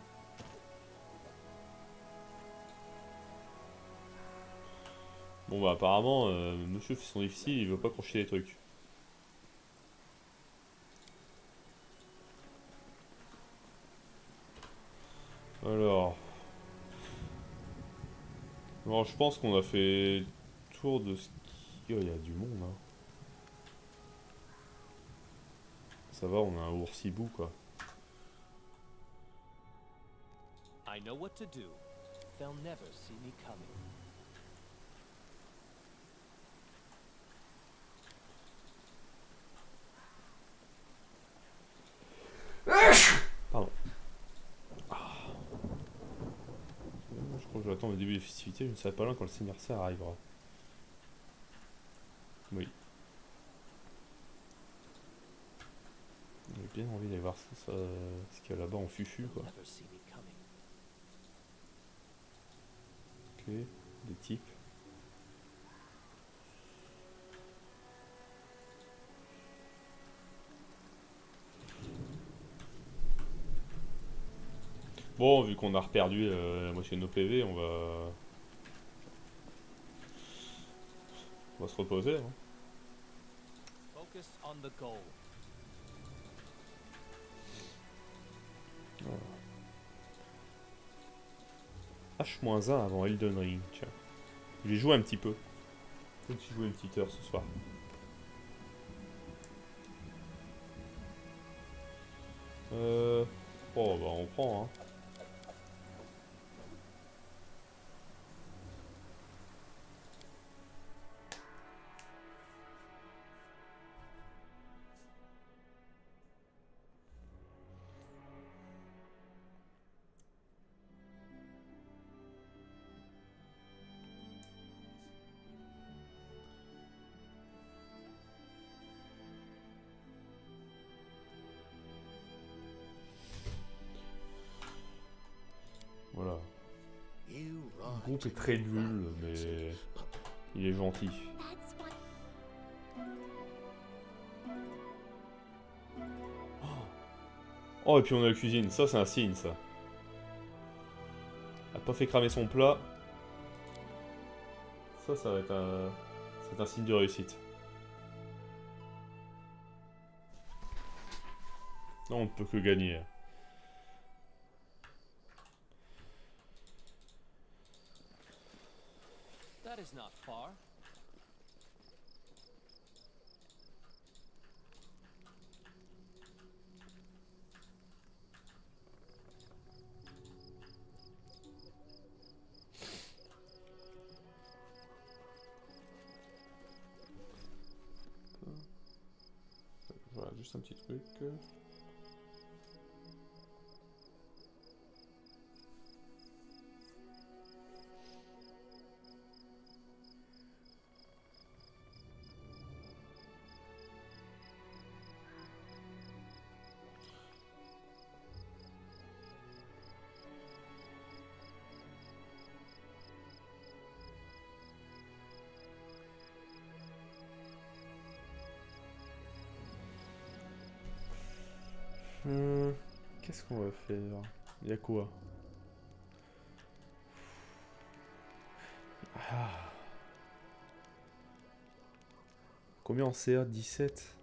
Bon bah apparemment, monsieur fait son difficile, il veut pas crocher des trucs. Alors... Bon, je pense qu'on a fait le tour de ce qui... Oh, il y a du monde, hein. Ça va, on a un oursibou, quoi. I know what to do. They'll never see me coming. Pardon. ensemble au début des festivités, je ne serai pas loin quand le anniversaire arrivera. Oui. J'ai bien envie d'aller voir ce qu'il y a là-bas en fufu, They'll quoi. never see me coming. Ok, des types. Bon, vu qu'on a reperdu la moitié de nos PV, on va se reposer. Hein. Focus on the goal. H-1 avant Elden Ring, tiens. Je vais jouer un petit peu. Peut-être que j'ai joué une petite heure ce soir. Oh bah on prend hein. Voilà. You Le ride groupe est très nul, mais il est gentil. That's what. Oh et puis on a la cuisine, ça c'est un signe ça. A pas fait cramer son plat. Ça va être c'est un signe de réussite. Non, on ne peut que gagner. That is not far. Voilà, juste un petit truc. Qu'est-ce qu'on va faire? Y'a quoi? Ah. Combien en CA? 17?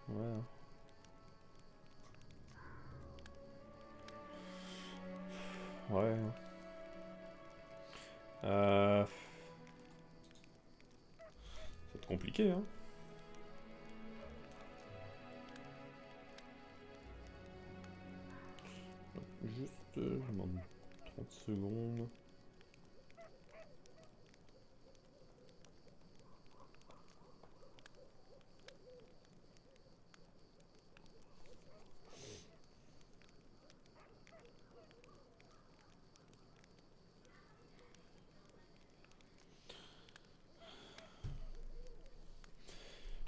Ouais. Ouais. C'est compliqué, hein. Juste, je demande 30 secondes.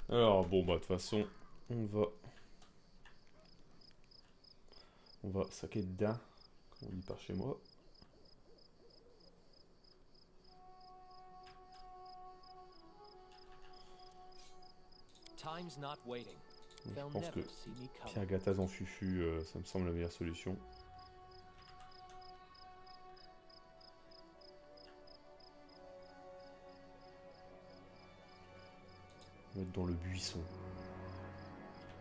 Alors, bon, bah, de toute façon, on va saquer dedans, comme on dit par chez moi. Time's not waiting. Je They'll pense que never see me coming. Pierre Gattaz en fufu, ça me semble la meilleure solution. On va être dans le buisson.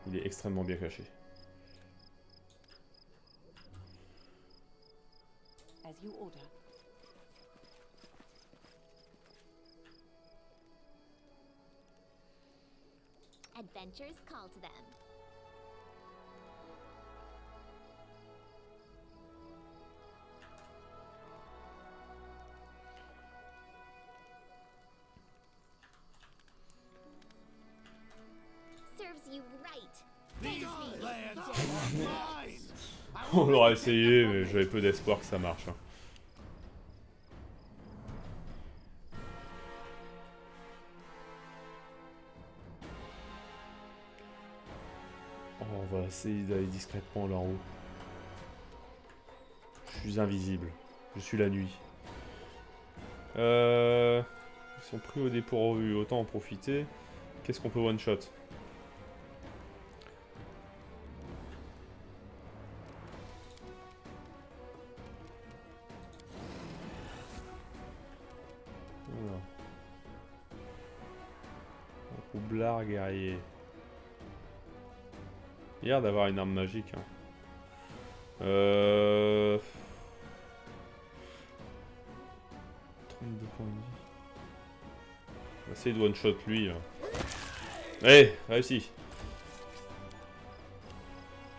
Il est extrêmement bien caché. As you order. Adventures call to them. Serves you right. On l'aura essayé, mais j'avais peu d'espoir que ça marche. Hein. Oh, on va essayer d'aller discrètement là en haut. Je suis invisible. Je suis la nuit. Ils sont pris au dépourvu. Autant en profiter. Qu'est-ce qu'on peut one-shot? Voilà. Roublard guerrier. Il a l'air d'avoir une arme magique. Hein. 32 points de vie. On va essayer de one-shot lui. Là. Allez, réussi.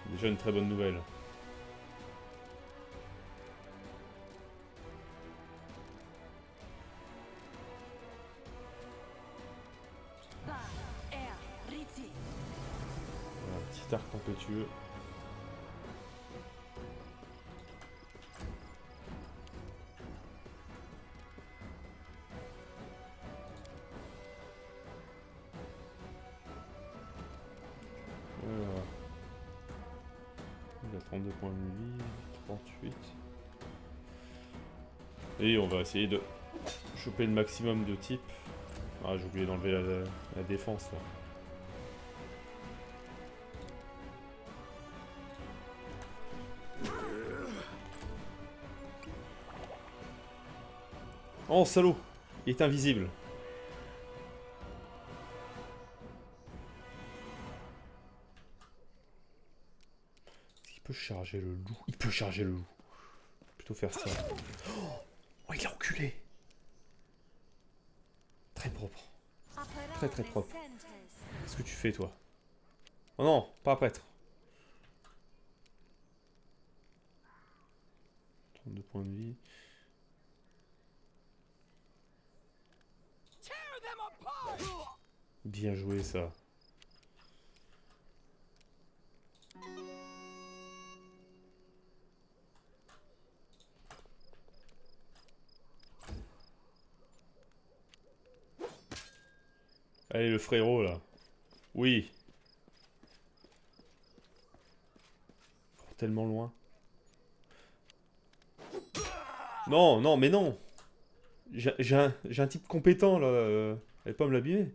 Déjà une très bonne nouvelle. Voilà, un petit arc tempétueux. Voilà. Il a 32 points de vie, 38. Et on va essayer de choper le maximum de types. Ah, j'ai oublié d'enlever la défense là. Oh, salaud! Il est invisible. Est-ce qu'il peut charger le loup? Il peut charger le loup. Plutôt faire ça. Oh, il a reculé. Très propre. Très très propre. Qu'est-ce que tu fais toi? Oh non, pas prêtre. 32 points de vie. Bien joué ça. Allez le frérot là. Oui. Oh, tellement loin. Non, non, mais non. J'ai un type compétent là. Elle pas me l'abîmer.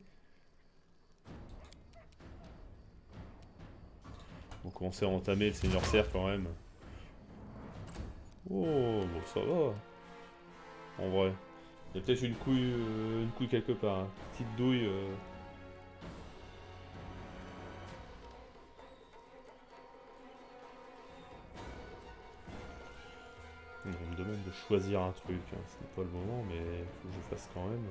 On commence à entamer le Seigneur Serre quand même. Oh, bon ça va. En vrai. Il y a peut-être une couille quelque part. Hein. Petite douille. On me demande de choisir un truc. Hein. Ce n'est pas le moment, mais il faut que je fasse quand même.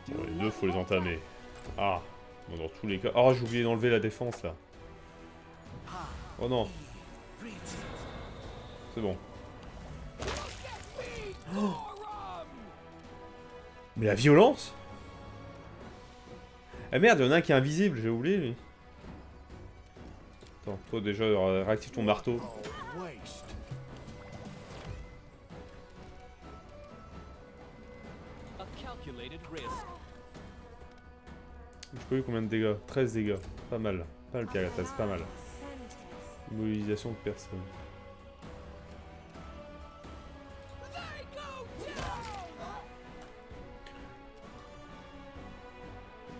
Bon, les deux, faut les entamer. Ah, bon, dans tous les cas. Oh, j'ai oublié d'enlever la défense là. Oh non. C'est bon. Oh, mais la violence? Ah merde, il y en a un qui est invisible, j'ai oublié lui. Attends, toi déjà, réactive ton marteau. Waste. A calculated risk. Je peux eu combien de dégâts? 13 dégâts. Pas mal. Pas le Piratas, pas mal. Mobilisation de personne.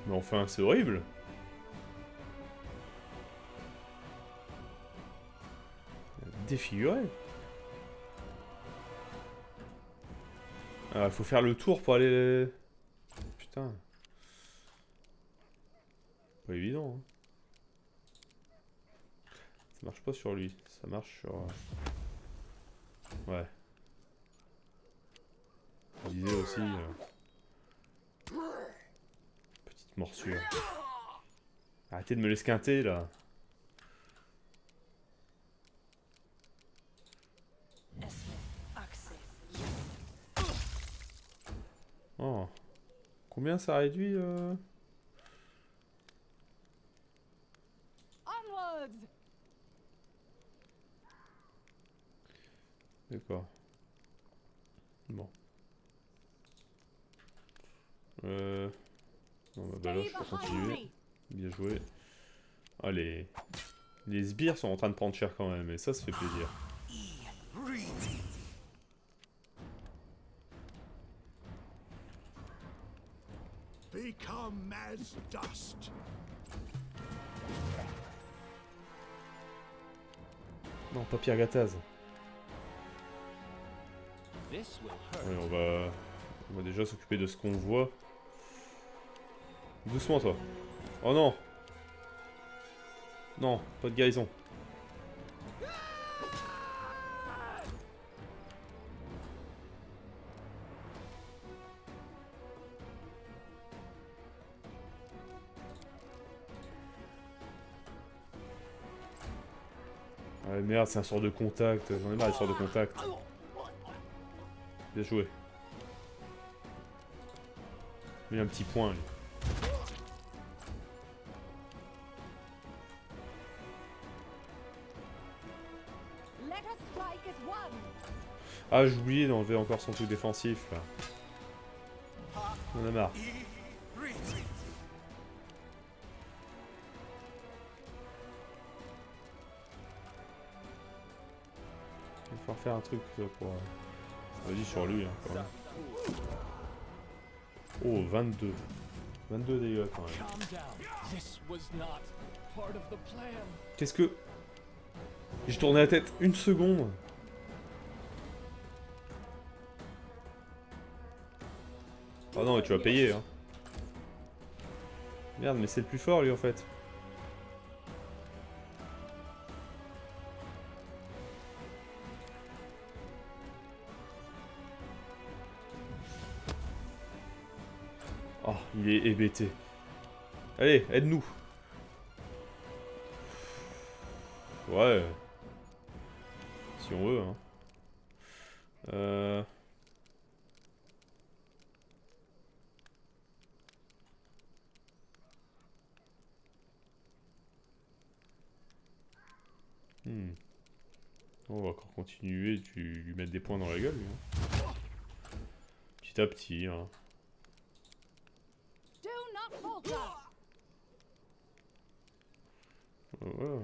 Mais enfin, c'est horrible. Défiguré. Ah, il faut faire le tour pour aller... Putain. Pas évident. Hein. Ça marche pas sur lui. Ça marche sur... Ouais. Je disais aussi... Petite morsure. Arrêtez de me l'esquinter là. Oh. Combien ça réduit Onwards! D'accord. Bon. Bon bah là je peux continuer. Bien joué. Ah les sbires sont en train de prendre cher quand même et ça fait plaisir. Become as dust. Non, pas Pierre Gattaz. This will hurt. Ouais, on va déjà s'occuper de ce qu'on voit. Doucement toi. Oh non. Non, pas de guérison. Ah merde, c'est un sort de contact. J'en ai marre des sorts de contact. Bien joué. Il a un petit point lui. Let us strike as one. Ah, j'ai oublié d'enlever encore son truc défensif là. On en a marre. Il va falloir faire un truc pour... Vas-y sur lui, hein, quand même. Oh, 22. 22 dégâts quand même. Calm down. This was not part of the plan. Qu'est-ce que... J'ai tourné la tête une seconde. Oh non, mais tu vas payer, hein. Merde, mais c'est le plus fort lui en fait. Oh, il est hébété. Allez, aide-nous. Ouais. Si on veut, hein. On va encore continuer, lui mettre des points dans la gueule, lui. Hein. Petit à petit, hein. Do not falter. Ouais.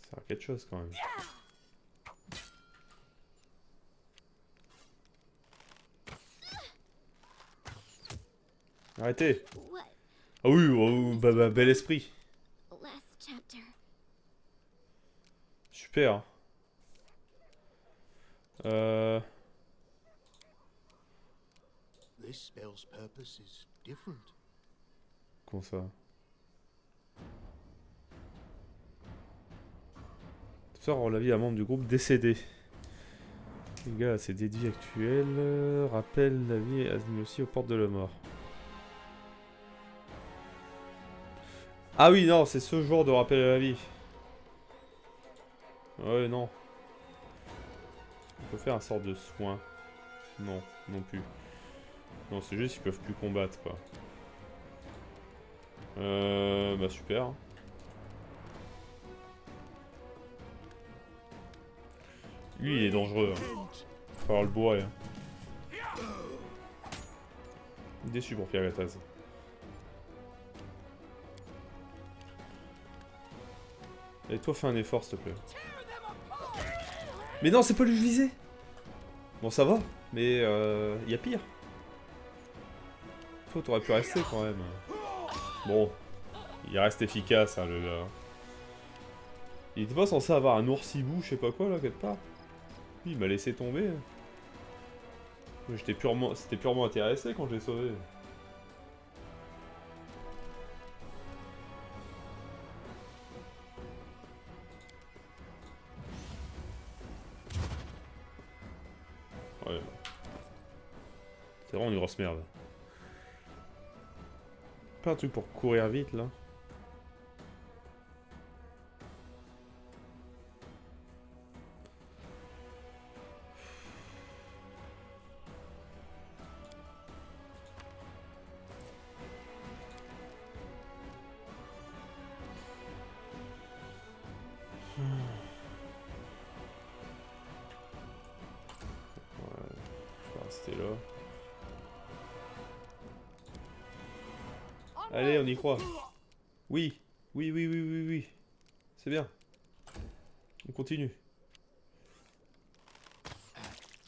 Ça sert à quelque chose quand même. Arrêtez! What? Ah oui, oh, bah, bel esprit. Last chapter. Super. This spell's purpose is different. Comment ça? Sort rend la vie à un membre du groupe décédé. Les gars, c'est des vies actuelles. Rappelle la vie admis aussi aux portes de la mort. Ah oui, non, c'est ce genre de rappel à la vie. Ouais, non. On peut faire un sort de soin. Non, non plus. Non, c'est juste qu'ils peuvent plus combattre, quoi. Bah super. Lui, il est dangereux. Hein. Faut falloir le bourrer. Hein. Déçu pour Pierre Gattaz. Et toi, fais un effort, s'il te plaît. Mais non, c'est pas lui que je visais. Bon, ça va, mais y a pire. Toi, t'aurais pu rester quand même. Bon, il reste efficace, hein, le gars. Il était pas censé avoir un oursibou, je sais pas quoi, là, quelque part. Lui, il m'a laissé tomber. J'étais purement... C'était purement intéressé quand je l'ai sauvé. Ouais. C'est vraiment une grosse merde. Pas un truc pour courir vite là. Rester là. Allez, on y croit. Oui, oui, oui, oui, oui, oui. C'est bien. On continue.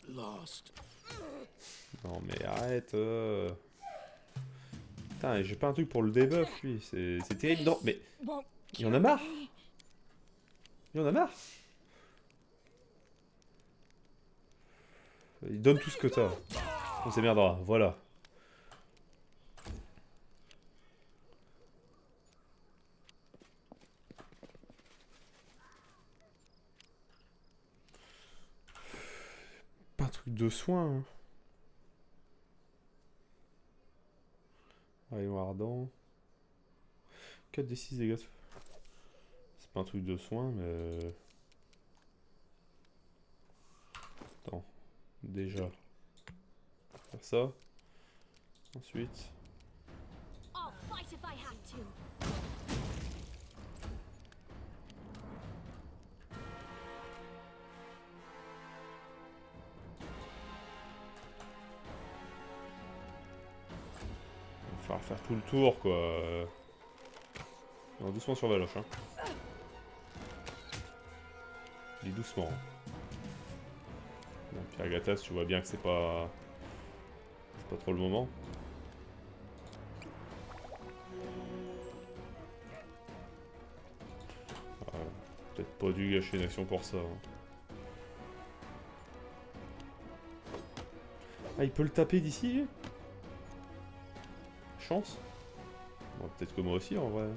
Last. Non mais arrête. Putain, j'ai pas un truc pour le debuff lui. C'est terrible. Non, mais il y en a marre. Il y en a marre. Il donne tout ce que t'as. On s'émerdera, voilà. Pas un truc de soin. Hein. Rayon ardent. 4 des 6 dégâts. C'est pas un truc de soin, mais... Attends. Déjà. Faire ça. Ensuite. I'll fight if I have to. Il va falloir faire tout le tour, quoi. Non, doucement sur Valoche, hein. Dis doucement. Bon, Pierre Gattaz, tu vois bien que c'est pas trop le moment. Peut-être pas dû gâcher une action pour ça. Hein. Ah, il peut le taper d'ici, lui ? Chance. Bon, peut-être que moi aussi, en vrai.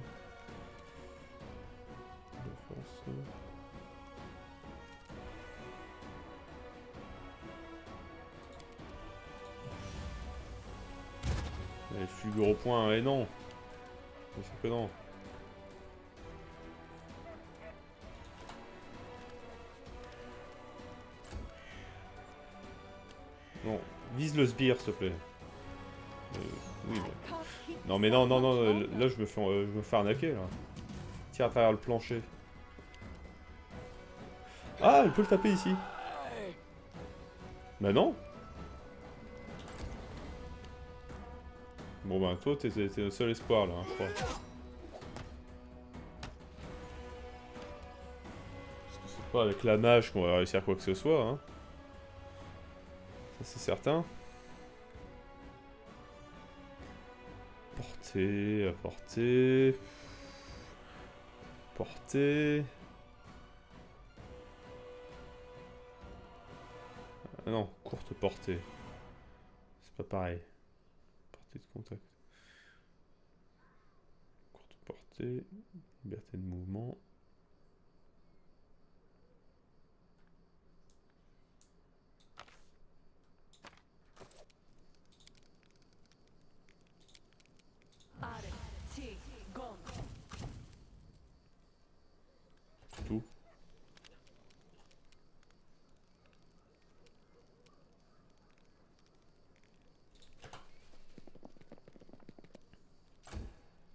Allez, fulgure au point, et non. Bien sûr que non. Non, vise le sbire, s'il te plaît. Oui, mais... Non, mais non, non, non, là je me fais arnaquer, là. Tire à travers le plancher. Ah, elle peut le taper ici. Bah non. Bon bah toi, t'es le seul espoir, là, hein, je crois. Parce que c'est pas avec la mage qu'on va réussir quoi que ce soit, hein. Ça c'est certain. Portée, à portée. Portée. Ah non, courte portée. C'est pas pareil. Portée de contact. Courte portée. Liberté de mouvement. Tout.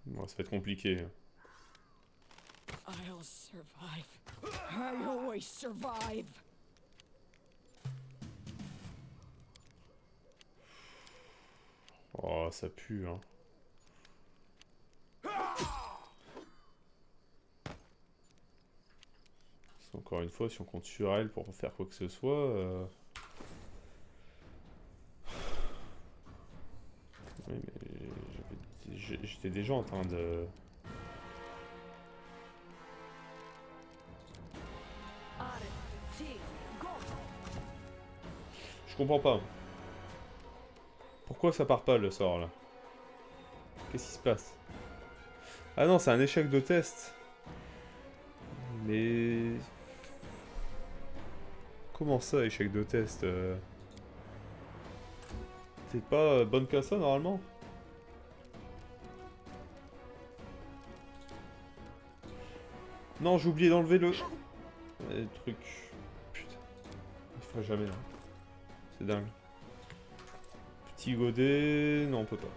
Bon, ça va être compliqué. I'll survive. I always survive. Oh, ça pue, hein. Encore une fois, si on compte sur elle pour faire quoi que ce soit... Oui, mais j'étais déjà en train de... Je comprends pas. Pourquoi ça part pas le sort là? Qu'est-ce qui se passe? Ah non, c'est un échec de test. Mais... Comment ça, échec de test C'est pas bonne qu'à ça normalement? Non, j'ai oublié d'enlever le truc. Putain. Il fera jamais là. C'est dingue. Petit godet... Non, on peut pas.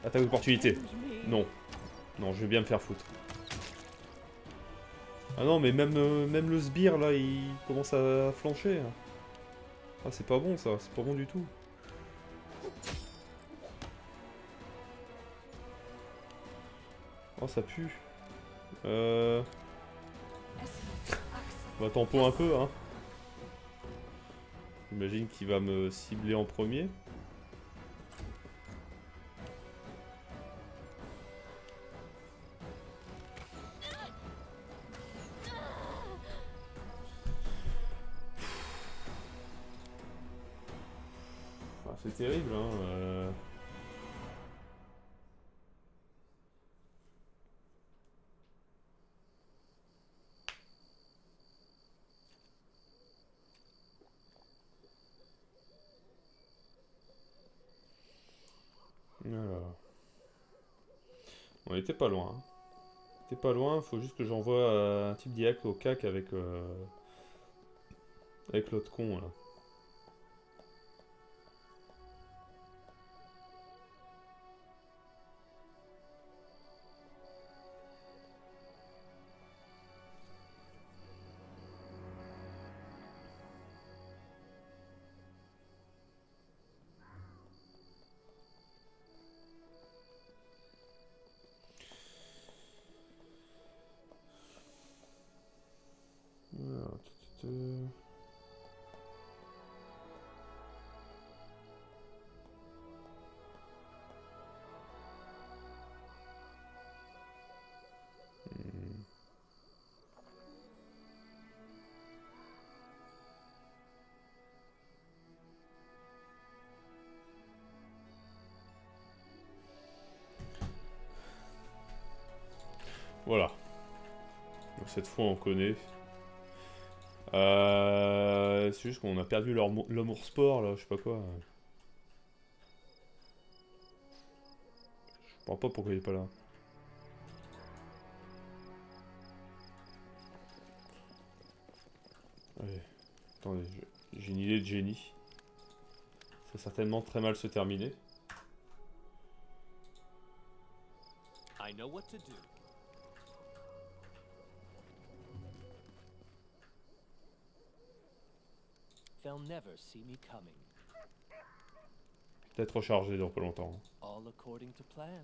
Attaque d'opportunité. Non. Non, je vais bien me faire foutre. Ah non, mais même le sbire là, il commence à flancher. Ah, c'est pas bon ça, c'est pas bon du tout. Oh, ça pue. Bah, tampon un peu, hein. J'imagine qu'il va me cibler en premier. Ah, c'est terrible, hein. Alors. On était pas loin. Hein. On était pas loin, faut juste que j'envoie un type diac au cac avec l'autre con là. Alors, voilà. Donc cette fois on connaît. C'est juste qu'on a perdu l'amour sport là, je sais pas quoi. Je comprends pas pourquoi il est pas là. Allez, attendez, j'ai une idée de génie. Ça va certainement très mal se terminer. I know what to do. They'll never see me coming. Peut-être rechargé dans pas longtemps. All according to plan.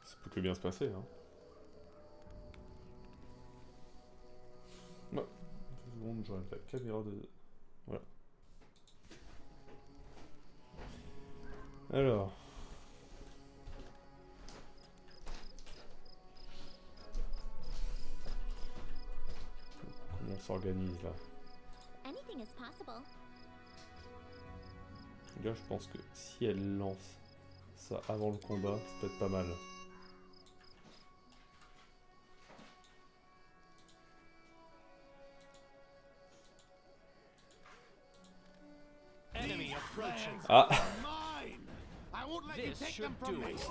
Ça peut que bien se passer, hein. Ouais. 2 secondes, j'enlève la caméra de... Voilà. Alors... Comment on s'organise là? Anything is possible. Là, je pense que si elle lance ça avant le combat, ça peut être pas mal. Enemy approaching. Ah! Mine! I won't let you This take them should from do me. it.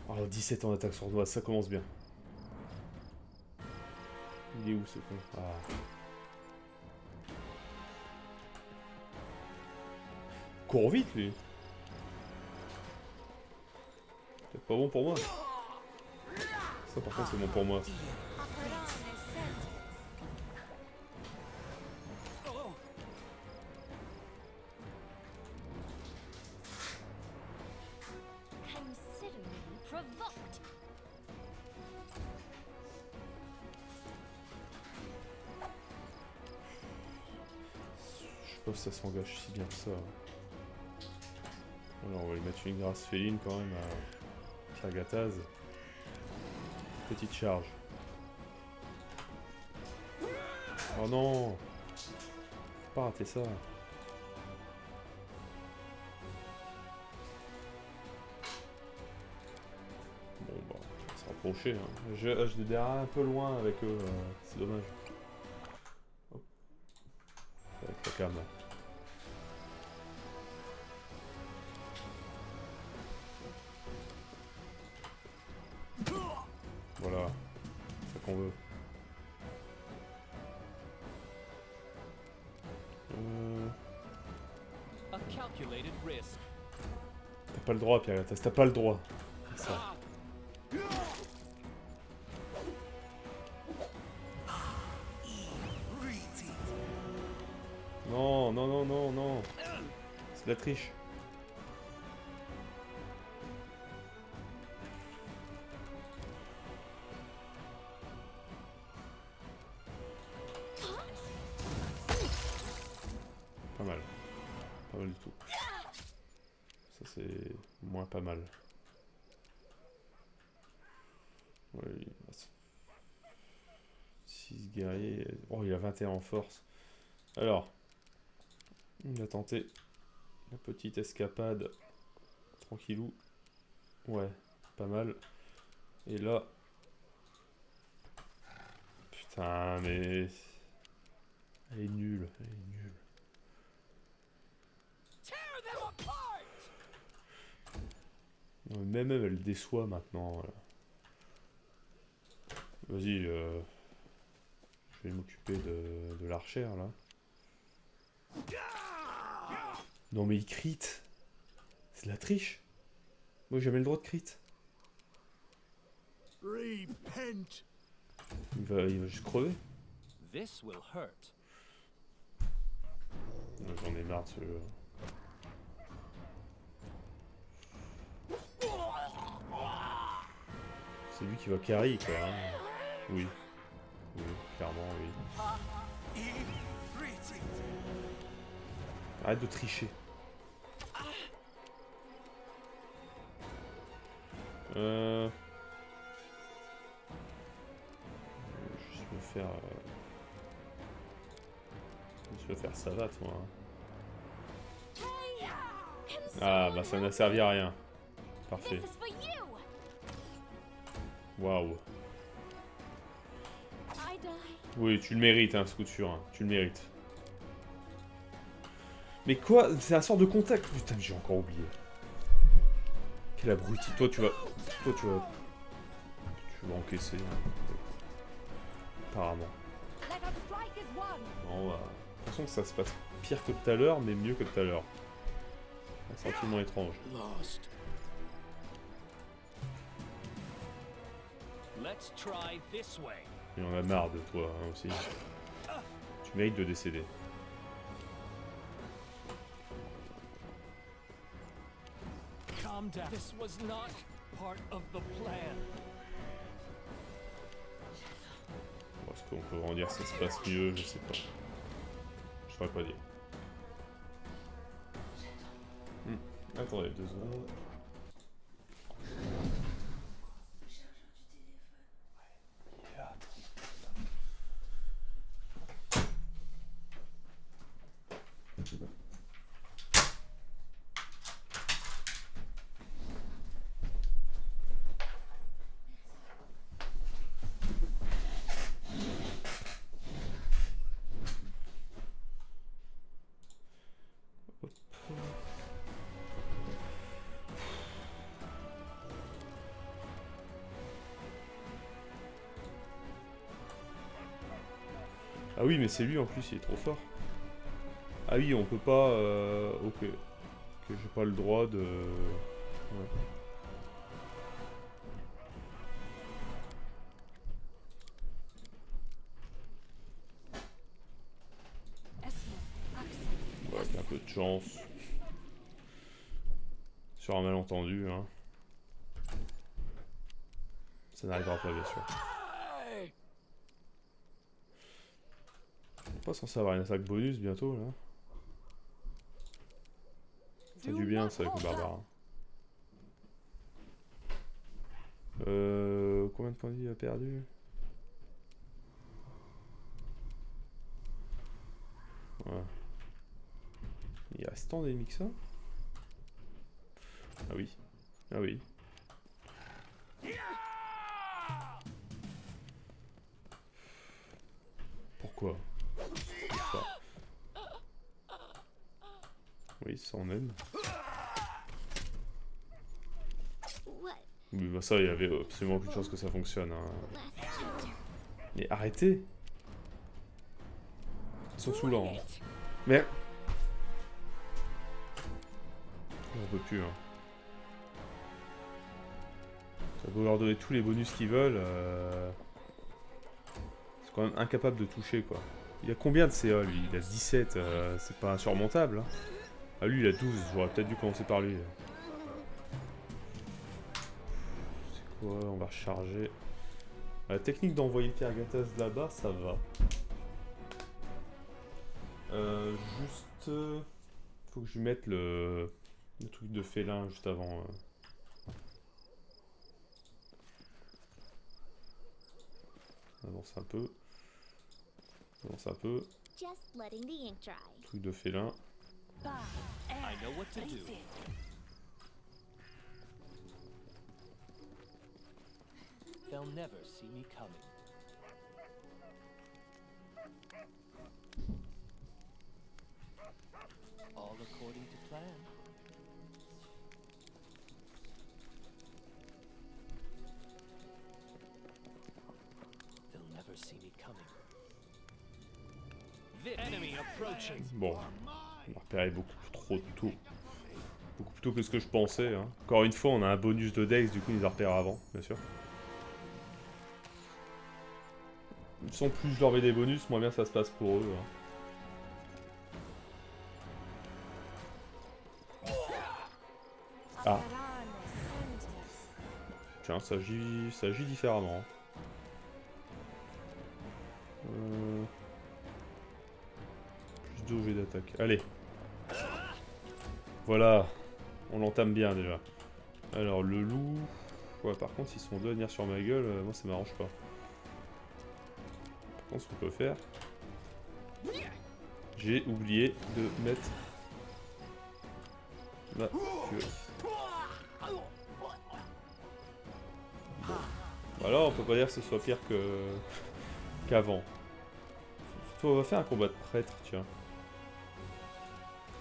Oh, 17 ans d'attaque sournoise, ça commence bien. Il est où ce con? Ah. Cours vite lui. C'est pas bon pour moi. Ça par contre c'est bon pour moi. Consider me provoked. pas si ça s'engage si bien que ça. Alors on va lui mettre une grâce féline quand même à Kagataz. Petite charge. Oh non! Faut pas rater ça. Bon bah, on va se rapprocher. Hein. Je démarre un peu loin avec eux, c'est dommage. Hop. Avec la cam là. Voilà, c'est ça qu'on veut. A calculated risk. T'as pas le droit, Pierre-Gattaz, t'as pas le droit. C'est ça. Non, non, non, non, non. C'est de la triche. Pas mal. Pas mal du tout. Ça c'est moins pas mal. Ouais, 6 guerriers. Oh, il a 21 en force. Alors, on va tenter la petite escapade. Tranquillou. Ouais, pas mal. Et là... Putain, mais... Elle est nulle, elle est nulle. Non, mais même elle déçoit maintenant. Vas-y, je vais m'occuper de l'archère là. Non mais il crit. C'est de la triche. Moi j'ai jamais le droit de crit. Repent. Il va juste crever. This will hurt. J'en ai marre de ce jeu. C'est lui qui va carry quoi. Hein. Oui. Oui, clairement oui. Arrête de tricher. Je vais juste me faire... Je vais faire savate moi. Ah bah ça n'a servi à rien. Parfait. This is for you. Waouh. I die. Oui, tu le mérites, hein, ce coup de sûr. Hein. Tu le mérites. Mais quoi? C'est un sort de contact. Putain, j'ai encore oublié. Quel abruti. Toi, tu vas... Tu vas encaisser. Hein. Apparemment. Let us strike as one. Non, bah... J'ai l'impression que ça se passe pire que tout à l'heure, mais mieux que tout à l'heure. Un sentiment étrange. Lost. Let's try this way. Il en a marre de toi, hein, aussi. Tu mérites de décéder. Calm down. This was not part of the plan. Bon, est-ce qu'on peut vraiment dire que ça se passe mieux? Je sais pas. Je saurais pas dire. Attendez 2 secondes. Ah oui, mais c'est lui en plus, il est trop fort. Ah oui, on peut pas... Ok. Que j'ai pas le droit de... Ouais. Ouais, avec un peu de chance. Sur un malentendu, hein. Ça n'arrivera pas, bien sûr. On est pas censé avoir une attaque bonus bientôt, là. Ça fait du bien ça avec le barbare. Combien de points de vie il a perdu? Voilà. Il reste tant d'ennemis que ça? Ah oui. Ah oui. Pourquoi? Pourquoi? Oui, ça on aime. What? Oui, bah ça, il y avait absolument aucune chance que ça fonctionne. Hein. Last chapter. Mais arrêtez! Ils sont saoulants. Hein. Mais... On peut plus. Hein. Ça peut leur donner tous les bonus qu'ils veulent. C'est quand même incapable de toucher, quoi. Il a combien de CA, lui? Il a 17. C'est pas insurmontable. Hein. Ah, lui, il a 12. J'aurais peut-être dû commencer par lui. C'est quoi? On va recharger. La technique d'envoyer Kargatas là-bas, ça va. Juste... faut que je lui mette le truc de félin juste avant. Avance un peu. Avance un peu. Just letting the ink dry. Truc de félin. I know what to do. They'll never see me coming. All according to plan. They'll never see me coming. The enemy approaching. Bon. On a repéré beaucoup trop tôt. Beaucoup plus tôt que ce que je pensais. Hein. Encore une fois, on a un bonus de Dex, du coup, ils les repèrent avant, bien sûr. Sans plus je leur mets des bonus, moins bien ça se passe pour eux. Hein. Ah. Tiens, ça agit différemment. Plus de G d'attaque. Allez. Voilà. On l'entame bien déjà. Alors, le loup... Ouais, par contre, s'ils sont deux à venir sur ma gueule, moi ça m'arrange pas. Par contre, ce qu'on peut faire... J'ai oublié de mettre... la queue. Bon. Voilà, on peut pas dire que ce soit pire que... qu'avant. Surtout, on va faire un combat de prêtre, tiens.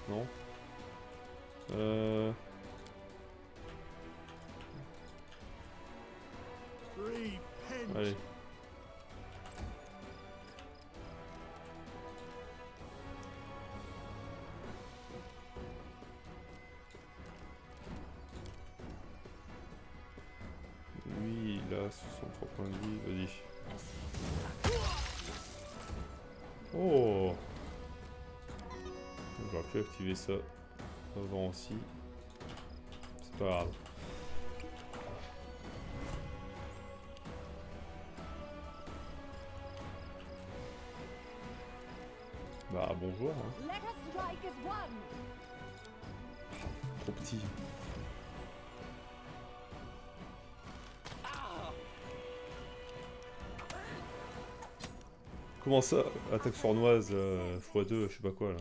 Non? Allez. Oui, il a 63 points de vie, vas-y. Oh! J'aurais pu activer ça avant aussi. C'est pas grave. Bah bonjour, hein. Let us strike as one. Trop petit. Comment ça? Attaque sournoise x2, je sais pas quoi là.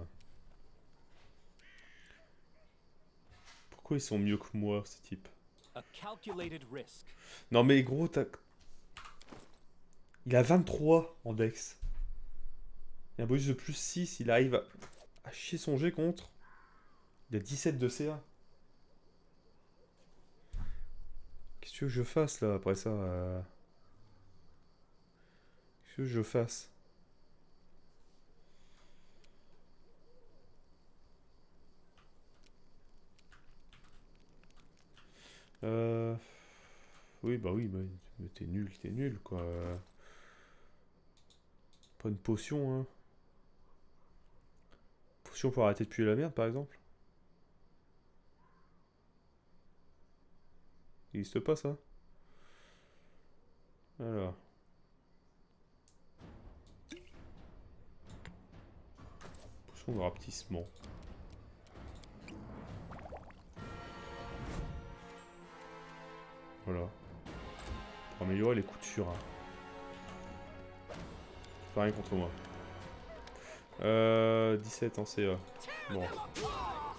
Pourquoi ils sont mieux que moi, ces types? A calculated risk. Non mais gros, t'as... Il a 23 en dex. Il y a un bonus de plus 6, il arrive à chier son jet contre. Il a 17 de CA. Qu'est-ce que tu veux que je fasse là après ça Qu'est-ce que je fasse? Oui, bah mais t'es nul quoi. Pas une potion, hein. Potion pour arrêter de puer la merde, par exemple. Il n'existe pas ça? Alors. Potion de rapetissement. Améliorer les coups de surin. C'est pas rien contre moi. 17 en CA. Bon.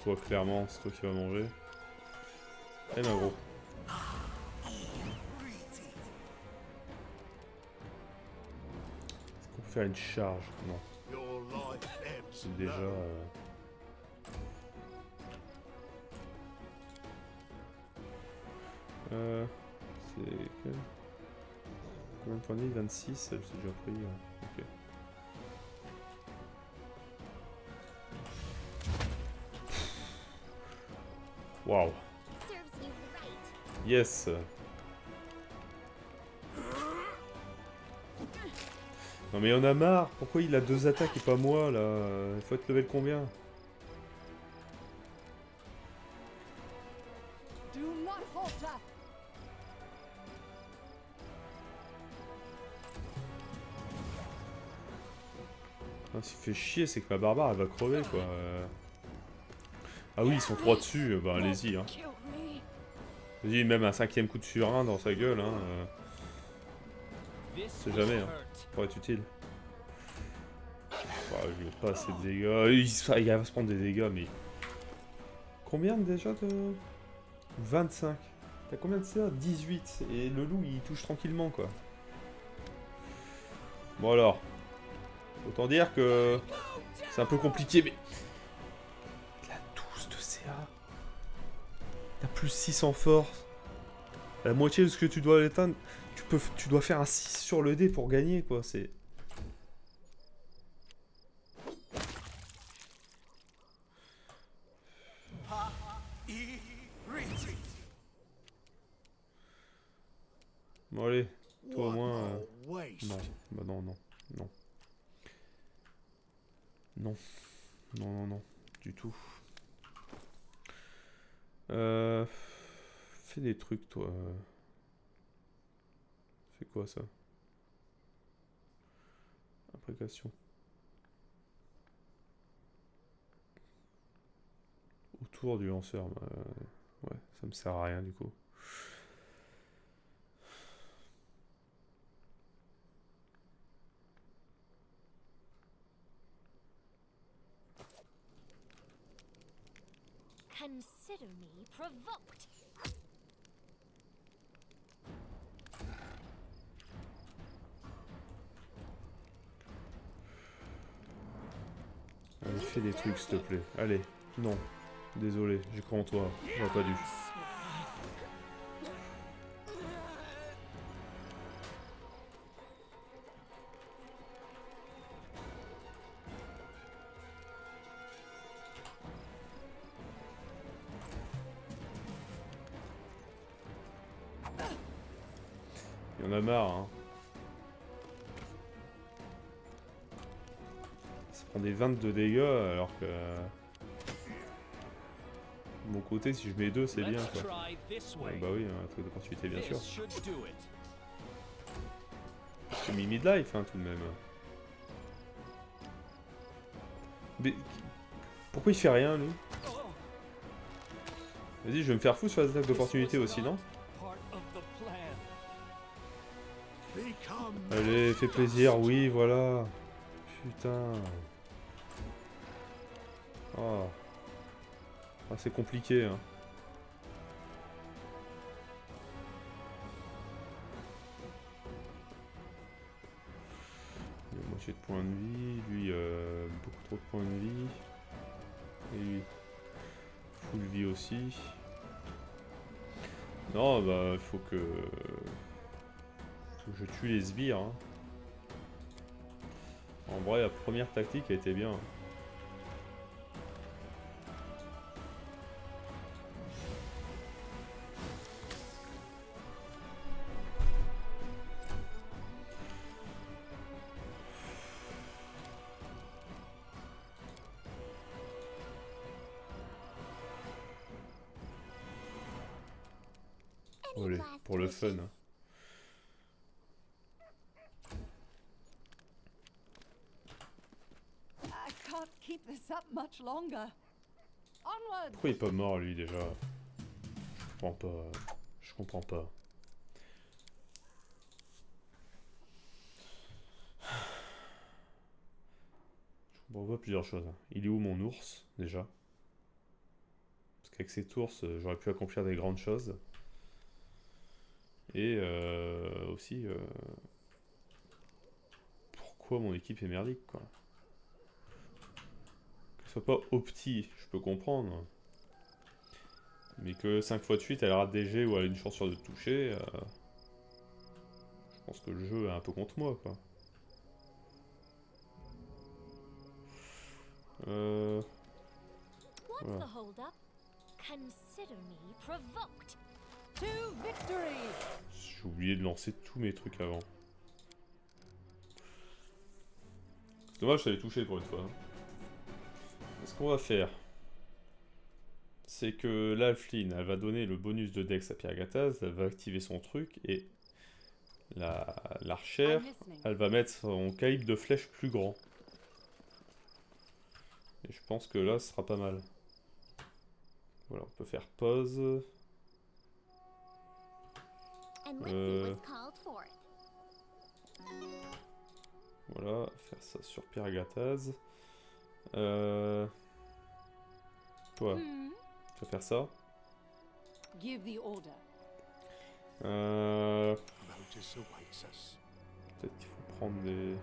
Soit clairement, c'est toi qui vas manger. Eh ben gros. Est-ce qu'on peut faire une charge? Non. Your life ebbs C'est déjà... c'est... quel... Combien de points de vie? 26, elle s'est déjà pris. Ok. Waouh. Serves you right. Yes. Non mais il y en a marre. Pourquoi il a 2 attaques et pas moi là? Il faut être level combien? Do not falter. Ah, ce qui fait chier, c'est que ma barbare elle va crever quoi. Ah oui, ils sont 3 dessus, bah allez-y. Hein. Kill me. Vas-y, même un 5ème coup de surin dans sa gueule. Hein. This C'est will jamais, hein. hurt. Pourrait être utile. Bah, je lui ai pas assez de dégâts. Il va se prendre des dégâts, mais. Combien déjà de. 25. T'as combien de CA? 18. Et le loup il touche tranquillement quoi. Bon alors. Autant dire que. C'est un peu compliqué, mais. Il a 12 de CA. Il a plus 6 en force. La moitié de ce que tu dois l'éteindre. Tu dois faire un 6 sur le dé pour gagner quoi. C'est. Bon allez, toi au moins... waste. Non, bah non, non, non. Non, non, non, non, du tout. Fais des trucs toi. C'est quoi ça? Imprécation. Autour du lanceur, bah, ouais, ça me sert à rien du coup. Consider me provoked. Allez, fais des trucs s'il te plaît. Allez, non. Désolé, j'ai cru en toi. J'aurais pas dû. Il y en a marre, hein. Ça prend des 22 dégâts alors que... De mon côté, si je mets 2, c'est bien Let's quoi. try this way. Bah oui, un truc d'opportunité bien sûr. This should do it. J'ai mis midlife hein, tout de même. Mais... Pourquoi il fait rien lui? Vas-y, je vais me faire foutre sur les attaques d'opportunité aussi, non? Part of the plan. Become Allez, fais plaisir, oui, voilà. Putain. Oh. Ah, c'est compliqué, hein. Il a moitié de points de vie, lui, beaucoup trop de points de vie. Et lui, full vie aussi. Non, bah, il faut que je tue les sbires. Hein. En vrai, la première tactique a été bien. Allez, pour le fun. Hein. I can't keep this up much longer. Onward. Pourquoi il est pas mort lui déjà? Je comprends pas. Je comprends pas. Bon, on voit plusieurs choses. Il est où mon ours, déjà? Parce qu'avec cet ours, j'aurais pu accomplir des grandes choses. Et aussi, pourquoi mon équipe est merdique, quoi. Que ce soit pas opti, je peux comprendre. Mais que 5 fois de suite, elle rate des jets ou elle a une chance sûre de toucher, je pense que le jeu est un peu contre moi, quoi. What's Voilà. the hold up? Consider me provoked. To victory! J'ai oublié de lancer tous mes trucs avant. C'est dommage, je t'avais touché pour une fois. Ce qu'on va faire, c'est que l'Alfline, elle va donner le bonus de Dex à Pierre Gattaz, elle va activer son truc, et l'archère, elle va mettre son calibre de flèche plus grand. Et je pense que là, ce sera pas mal. Voilà, on peut faire pause. And let's see what's called forth. Voilà, faire ça sur Pierre Gattaz. Toi, tu vas faire ça. Give the order. Lotus awaits us. Peut-être qu'il faut prendre des...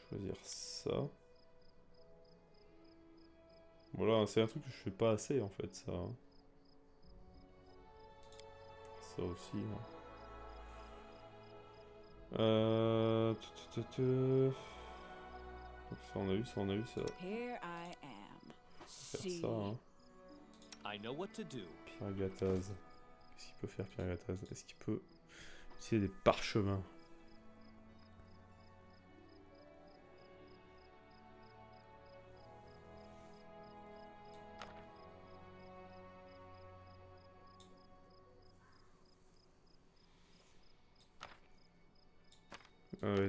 Choisir ça. Voilà, c'est un truc que je fais pas assez en fait, ça. Ça aussi. Ça on a eu, ça on a eu, ça. Here I am. Faire See. ça, hein. I know what to do. Pierre Gattaz. Qu'est-ce qu'il peut faire, Pierre Gattaz? Est-ce qu'il peut utiliser des parchemins?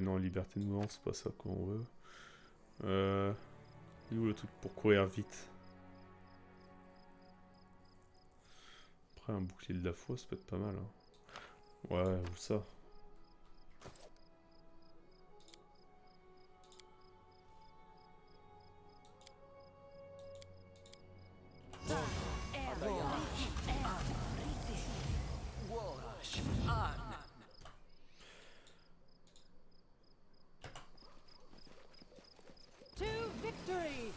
Non, liberté de mouvement, c'est pas ça qu'on veut. Il est où le truc pour courir vite? Après, un bouclier de la foi, ça peut être pas mal. Hein. Ouais, ou ça. To victory!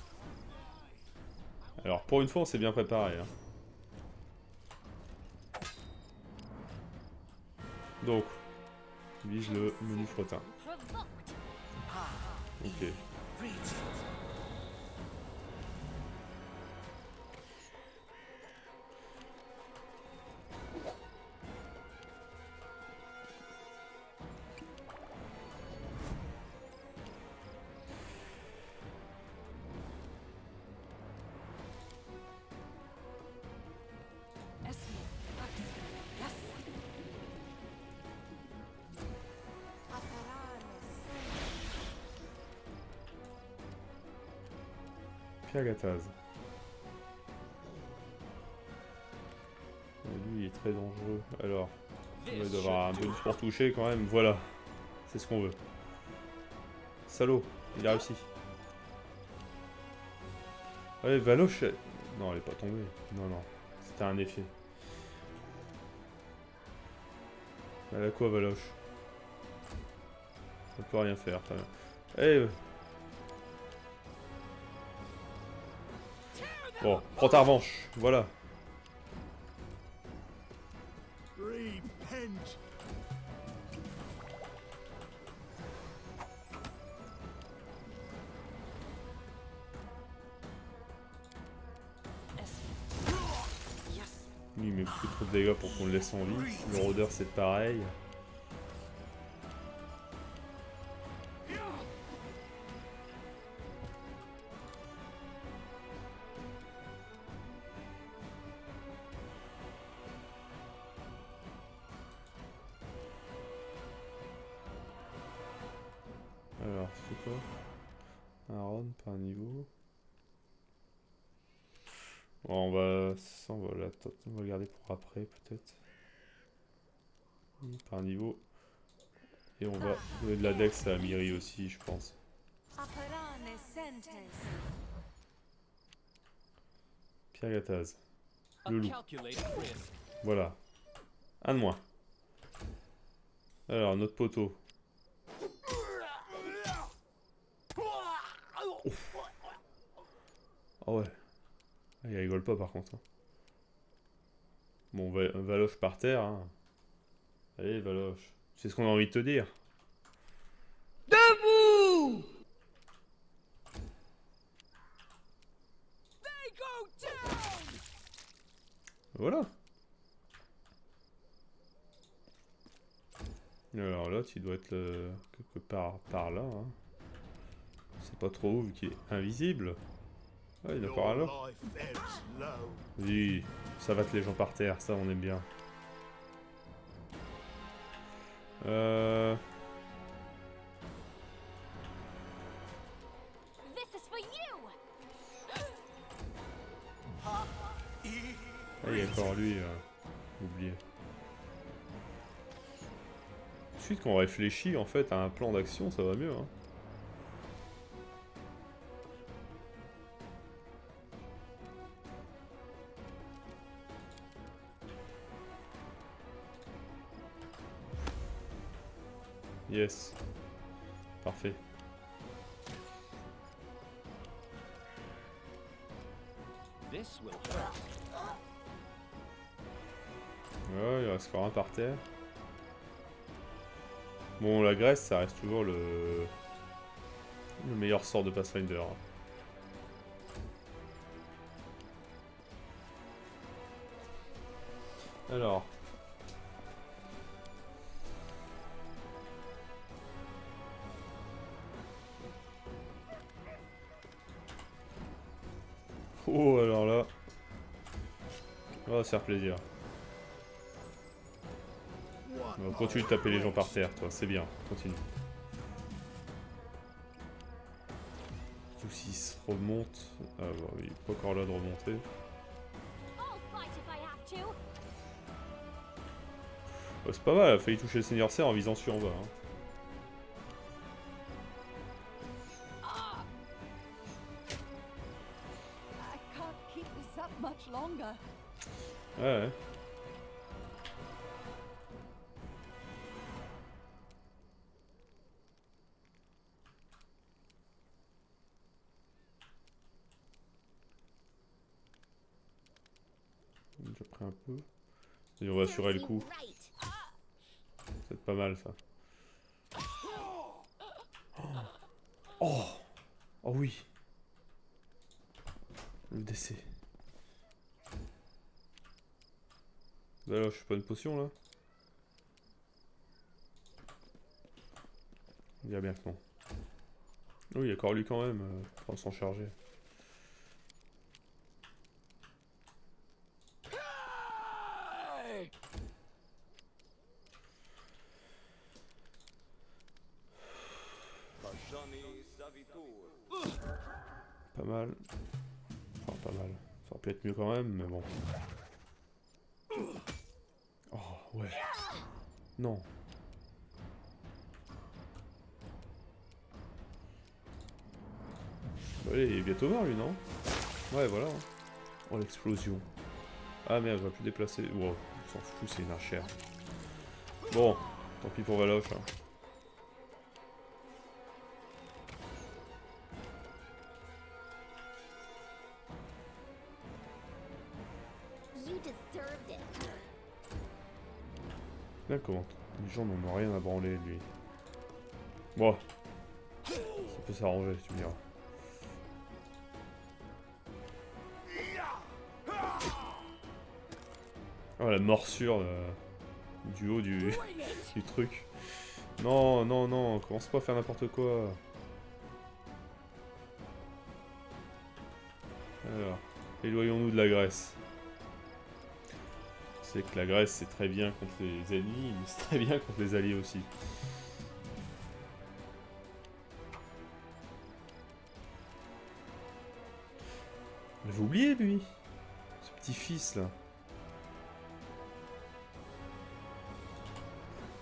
Alors, pour une fois, on s'est bien préparé. Hein. Donc, vise le menu fretin. Provoked. Ok. Pierre Gattaz. Lui, il est très dangereux. Alors, il doit avoir un bonus pour toucher quand même. Voilà. C'est ce qu'on veut. Salaud, il a réussi. Ouais, Valoche... Non, elle est pas tombée. Non, non. C'était un effet. Elle a quoi, Valoche? On peut rien faire. Eh Bon, prends ta revanche. Voilà. Repent. Lui, il met plus trop de dégâts pour qu'on le laisse en vie. Le rôdeur, c'est pareil. Alors, c'est quoi? Un round par niveau. Bon, on va le garder pour après, peut-être. Par niveau. Et on va donner de la dex à Miri aussi, je pense. Pierre Gattaz. A Le loup. calculated risk. Voilà. Un de moins. Alors, notre poteau. Ouf. Ah ouais. Ah, il rigole pas par contre. Hein. Bon, Valoche par terre. Hein. Allez, Valoche. C'est ce qu'on a envie de te dire. Debout! They go down! Voilà. Alors l'autre, il doit être quelque part par là. Hein. C'est pas trop où vu qu'il est invisible. Ah, il est Your par là. life ebbs low. Oui, ça va que les gens par terre, ça on aime bien. This is for you! Ah, il y a encore lui, oublié. Ensuite, quand on réfléchit en fait à un plan d'action, ça va mieux. Hein. Yes. Parfait. This will hurt. Ouais, il reste encore un par terre. Bon, la graisse, ça reste toujours le meilleur sort de Pathfinder. Hein. Alors. Oh, alors là. On va se faire plaisir. On va continuer de taper les gens par terre, toi, c'est bien, continue. Surtout s'il se remonte. Ah bah oui, il est pas encore là de remonter. I'll fight if I have to. Ouais, c'est pas mal, elle a failli toucher le Seigneur Serre en visant sur en bas. Hein. I can't keep this up much longer. Ouais. On a déjà pris un peu. Et on va assurer le Serves coup. you right. C'est pas mal ça. Oh. Oh oui. Le décès. Bah là, je fais pas une potion là. Il y a bien que non. Oui, il y a encore lui quand même, pour s'en charger. Pas mal. Enfin, pas mal. Ça aurait pu être mieux quand même, mais bon. Oh, ouais. Non. Allez, il est bientôt mort lui, non? Ouais, voilà. Oh, l'explosion. Ah merde, j'aurais pu déplacer. Wow, on s'en fout, c'est une archère. Bon, tant pis pour Valoche. Hein. You deserved it. Là, comment les gens n'en ont rien à branler, lui. Bon. Ça peut s'arranger, tu me diras. Oh, la morsure du haut du truc. Non, non, non, commence pas à faire n'importe quoi. Alors, éloignons-nous de la graisse. C'est que la graisse c'est très bien contre les ennemis, mais c'est très bien contre les alliés aussi. On l'avait oublié lui, ce petit fils là.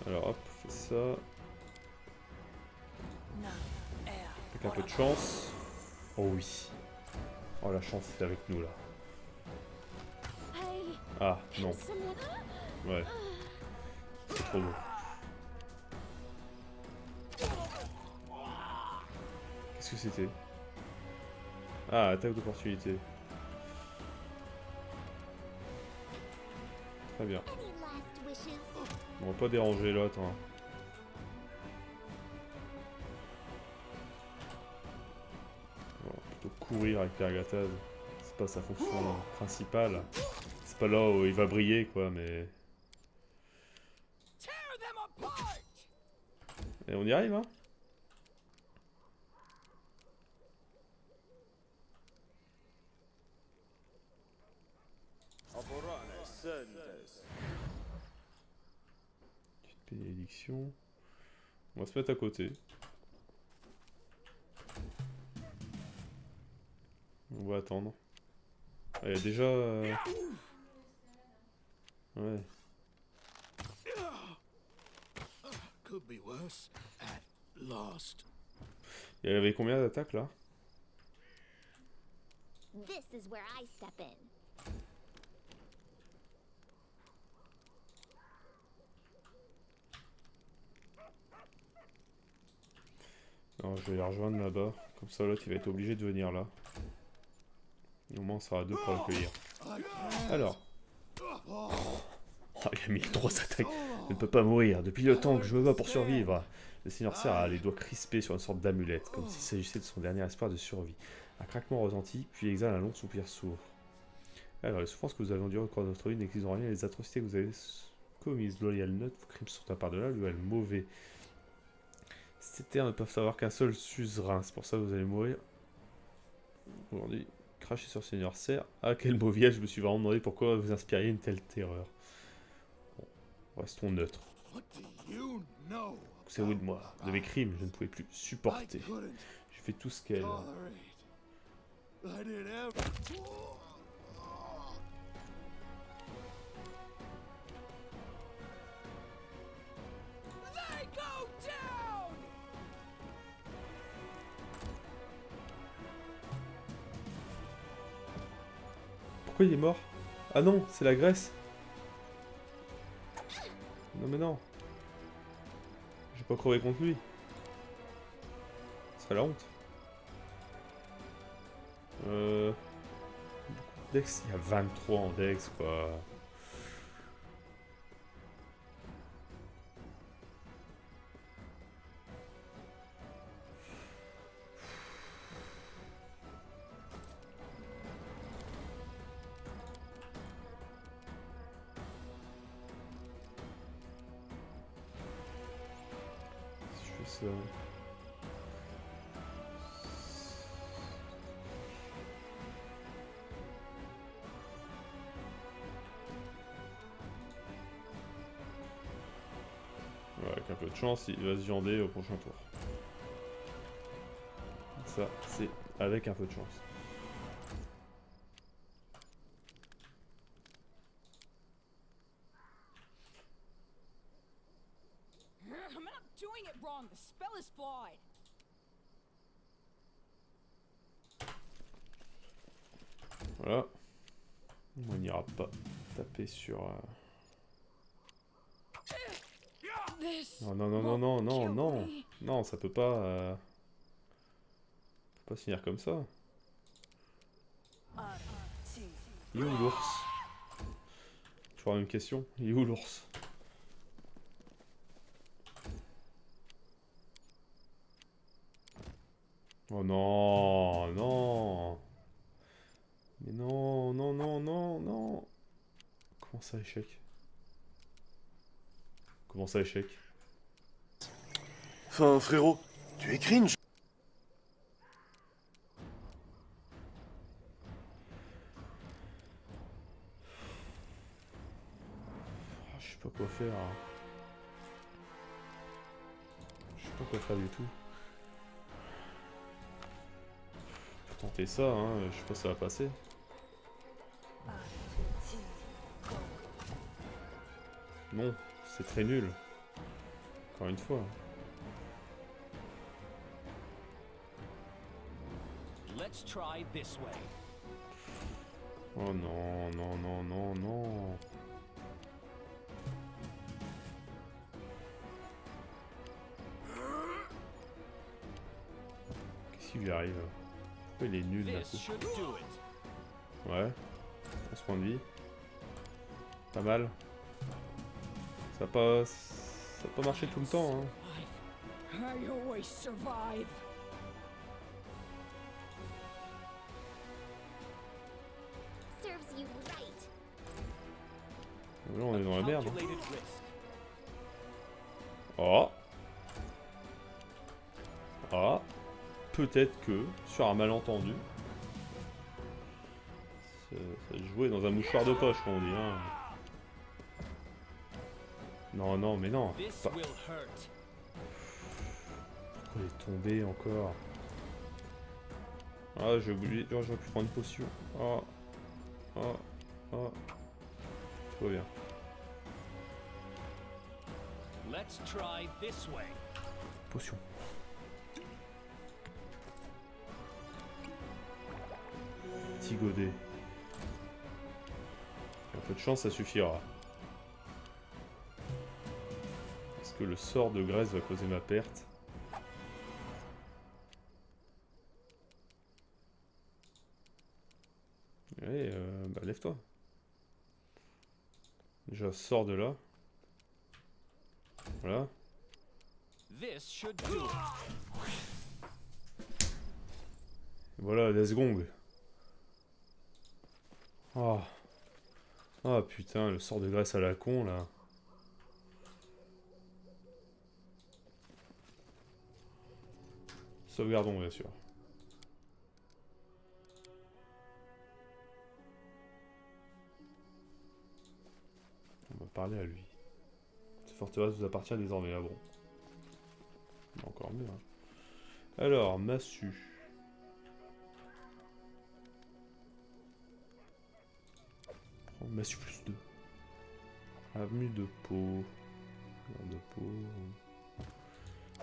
Alors hop, on fait ça. Avec un peu de chance. Oh oui. Oh la chance est avec nous là. I Ah non, have someone. ouais. C'est trop beau. Qu'est-ce que c'était? Ah, attaque d'opportunité. Très bien. Any last wishes? On va pas déranger l'autre. Hein. On va plutôt courir avec l'Agatha. C'est pas sa fonction principale. C'est pas là où il va briller quoi, mais... Tear them apart! Et on y arrive hein. Petite bénédiction. On va se mettre à côté. On va attendre. Ah, il y a déjà... Ouais. Could be worse. At last. Il y avait combien d'attaques là? This is where I step in. Alors je vais les rejoindre là-bas. Comme ça l'autre il va être obligé de venir là. Et au moins on sera à deux pour l'accueillir. Alors. Ah, il a mis 3 attaques. Je ne peux pas mourir. Depuis le temps que je me bats pour survivre. Le seigneur Serre a les doigts crispés sur une sorte d'amulette, comme s'il s'agissait de son dernier espoir de survie. Un craquement retentit, puis il exhale un long soupir sourd. Alors, les souffrances que vous avez endurées au cours de votre vie n'existent rien, les atrocités que vous avez commises, Loyal Note, vos crimes sont à part de là, lui, elle mauvais. Ces terres ne peuvent avoir qu'un seul suzerain, c'est pour ça que vous allez mourir. Aujourd'hui, cracher sur le seigneur Serre. Ah, quel beau viage, je me suis vraiment demandé pourquoi vous inspiriez une telle terreur. Bon, restons neutres. What do you know? C'est oui de moi. De mes crimes, je ne pouvais plus I supporter. couldn't J'ai fait tout ce qu'elle... tolerate. I did everything. They go down! Pourquoi il est mort? Ah non, c'est la Grèce. Non mais non. J'ai pas crevé contre lui. Ce serait la honte. Dex, il y a 23 en Dex quoi. Si je fais ça... Ouais, avec un peu de chance, il va se viander au prochain tour. Ça, c'est avec un peu de chance. I'm not doing it wrong. The spell is flawed. Voilà. On n'ira pas taper sur... This Non, non, non, non, non, non, non. Non, ça peut pas... peut pas se finir comme ça. Il est où l'ours? Toujours la même question. Il est où l'ours? Oh non, non. Mais non, non, non, non, non. Comment ça, échec? Comment ça, échec? Enfin, frérot, tu es cringe. Oh, je sais pas quoi faire. Hein. Je sais pas quoi faire du tout. Faut tenter ça, hein. Je sais pas si ça va passer. Non, c'est très nul. Encore une fois. Let's try this way. Oh non, non, non, non, non. Qu'est-ce qui lui arrive? Pourquoi il est nul là? This should do it. Ouais. 11 points de vie. Pas mal. Ça a pas marché tout le temps, hein. I always survive. Serves you right. Là, on est dans la merde. Calculated risk. Oh. Ah. Peut-être que, sur un malentendu, ça jouait dans un mouchoir de poche, comme on dit, hein. Non, non, mais non. This Pas- will hurt. Pourquoi il est tombé encore? Ah, j'ai oublié. Oh, j'aurais pu prendre une potion. Oh. Oh. Oh. Tout va bien. Let's try this way. Potion. Petit godet. Un peu de chance, ça suffira. Est-ce que le sort de graisse va causer ma perte? Allez, bah lève-toi. Déjà, sors de là. Voilà. This should do it. Voilà, let's gong. Oh. Ah putain, le sort de graisse à la con là. Sauvegardons bien sûr. On va parler à lui. Cette forteresse vous appartient désormais, ah bon. Encore mieux. Hein. Alors, massue. Massue plus 2. Avenue de peau. De peau.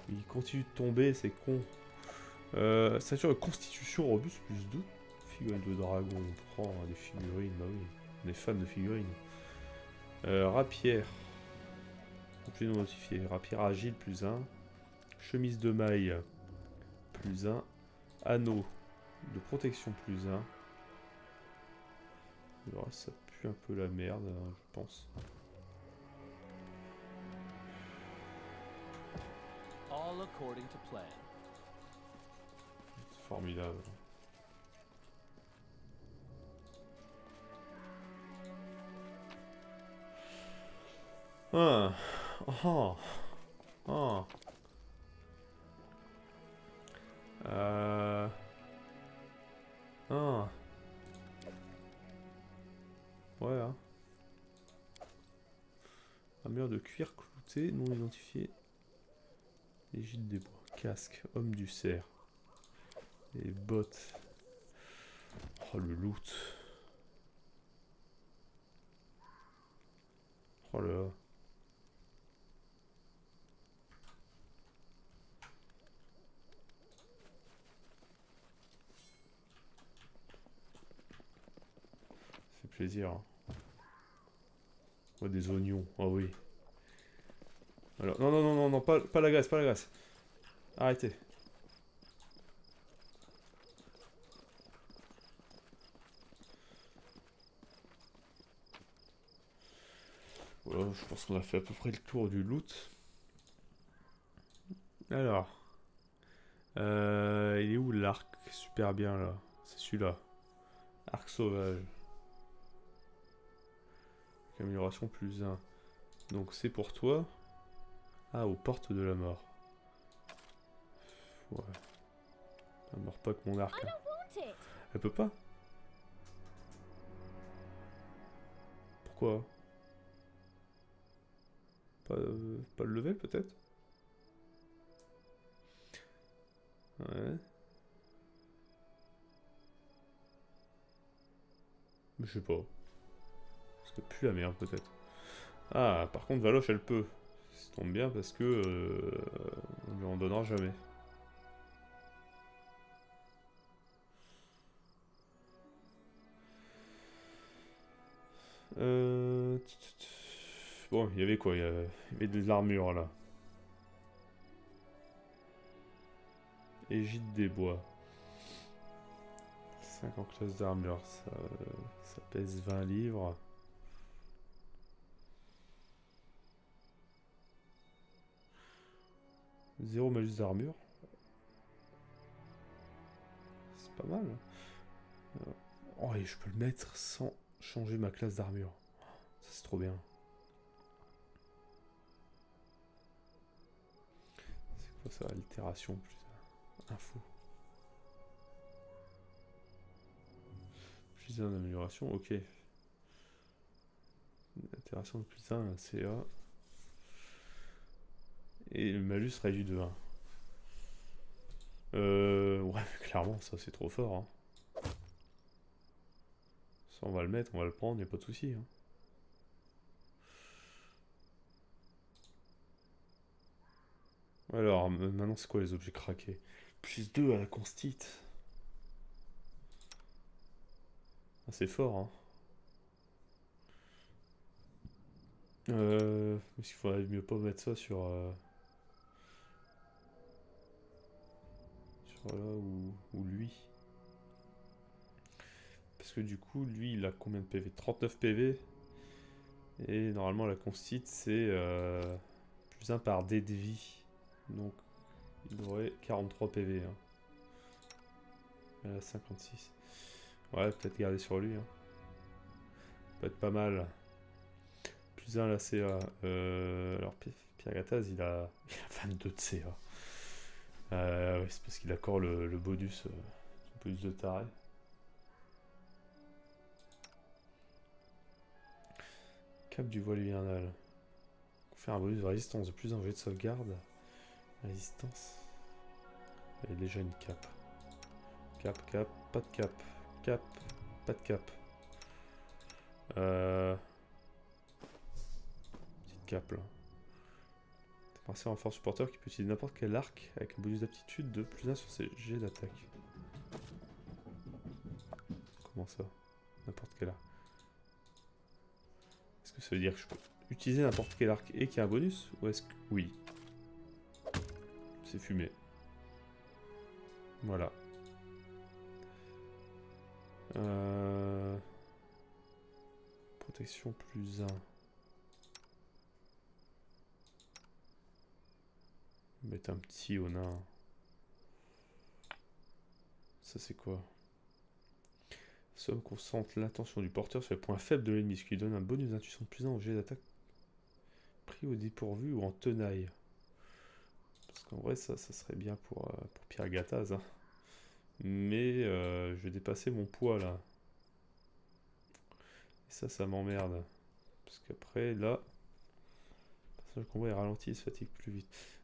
Il continue de tomber, c'est con. Ceinture de constitution robuste plus 2. Figurine de dragon, on prend des figurines, bah oui. On est fan de figurines. Rapière. Plus non notifié. Rapière agile plus 1. Chemise de maille plus 1. Anneau de protection plus 1. Le reste, ça pue un peu la merde, je pense. All according to plan. Formidable. Ah. Oh. Oh. Ah. Ouais, hein. Armure de cuir clouté, non identifié. Égide des bois. Casque, homme du cerf. Les bottes. Oh, le loot. Oh là là. Ça fait plaisir. Hein. Oh, des oignons. Oh oui. Alors, non, non, non, non, non, pas la graisse, pas la graisse. Arrêtez. Voilà, je pense qu'on a fait à peu près le tour du loot. Alors. Il est où l'arc? Super bien là. C'est celui-là. Arc sauvage. Amélioration plus 1. Donc c'est pour toi. Ah, aux portes de la mort. Ouais. Elle meurt pas que mon arc. I Hein. don't want it. Elle peut pas? Pourquoi? Pas le level peut-être? Ouais. Mais je sais pas. Parce que plus la merde peut-être. Ah, par contre Valoche elle peut. Ça tombe bien parce que on lui en donnera jamais. Bon, il y avait quoi? Il y avait de l'armure là. Égide des bois. 5 en classe d'armure, ça pèse 20 livres. Zéro malus d'armure. C'est pas mal. Oh, et je peux le mettre sans changer ma classe d'armure. Ça, c'est trop bien. C'est quoi ça? Altération plus info. Plus 1 d'amélioration, ok. Altération de plus 1, CA. Et le malus réduit de 1. Ouais, clairement, ça c'est trop fort. Hein. Ça, on va le mettre, on va le prendre, y a pas de souci. Hein. Alors, maintenant, c'est quoi les objets craqués? Plus 2 à la constite. Ah, c'est fort, hein. Est-ce qu'il faudrait mieux pas mettre ça sur là ou lui? Parce que du coup, lui, il a combien de PV? 39 PV. Et normalement, la constite, c'est plus 1 par dé de vie. Donc, il aurait 43 PV. Hein. Elle a 56. Ouais, peut-être garder sur lui. Hein. Peut être pas mal. Plus 1 la CA. Alors, Pierre Gattaz, il a 22 de CA. Ouais, c'est parce qu'il accorde le bonus de taré. Cap du voile hivernal. Faire un bonus de résistance de plus 1 jet de sauvegarde. Résistance. Il y a déjà une cap. Cap, pas de cap. Cap, pas de cap. Petite cap là. C'est un fort supporter qui peut utiliser n'importe quel arc avec un bonus d'aptitude de plus 1 sur ses jets d'attaque. Comment ça? N'importe quel arc. Est-ce que ça veut dire que je peux utiliser n'importe quel arc et qu'il y a un bonus? Ou est-ce que... Oui. C'est fumé. Voilà. Protection plus 1. Mettre un petit au nain. Ça c'est quoi? Somme concentre l'attention du porteur sur les points faibles de l'ennemi, ce qui lui donne un bonus d'intuition de plus 1 au jet d'attaque pris au dépourvu ou en tenaille. Parce qu'en vrai ça serait bien pour Pierre Gattaz. Hein. Mais je vais dépasser mon poids là. Et ça m'emmerde. Parce qu'après là, le combat est ralenti et se fatigue plus vite.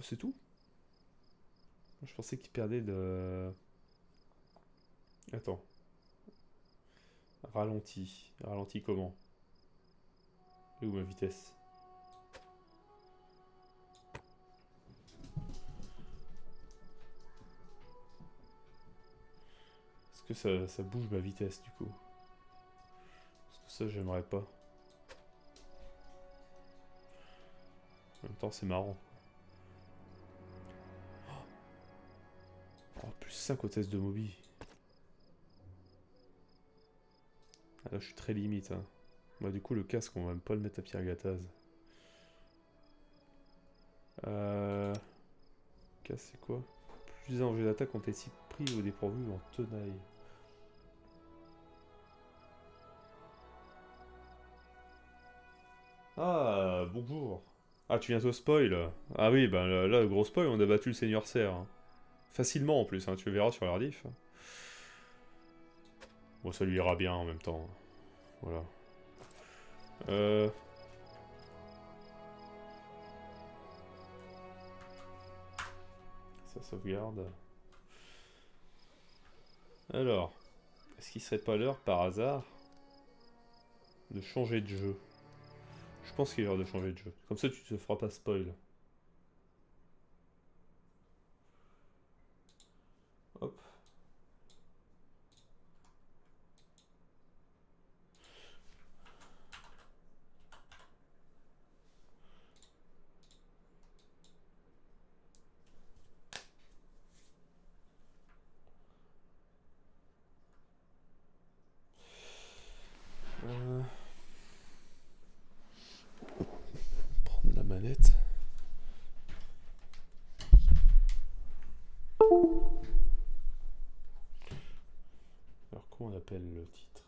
C'est tout? Je pensais qu'il perdait de... Attends. Ralenti. Ralenti comment? Et où ma vitesse? Est-ce que ça bouge ma vitesse du coup? Parce que ça j'aimerais pas. En même temps c'est marrant. Oh, plus 5 au test de Moby. Ah, là je suis très limite. Hein. Bah, du coup le casque on va même pas le mettre à Pierre Gattaz. Casque c'est quoi? Plus un en jet d'attaque ont été si pris au dépourvu en tenaille. Ah bonjour. Ah tu viens de spoil. Ah oui bah là gros spoil, on a battu le Seigneur Serre. Hein. Facilement en plus, hein, tu le verras sur la rediff. Bon, ça lui ira bien en même temps. Voilà. Ça sauvegarde. Alors, est-ce qu'il serait pas l'heure par hasard de changer de jeu. Je pense qu'il est l'heure de changer de jeu. Comme ça, tu te feras pas spoil. Hop. Prendre la manette. Alors comment on appelle le titre?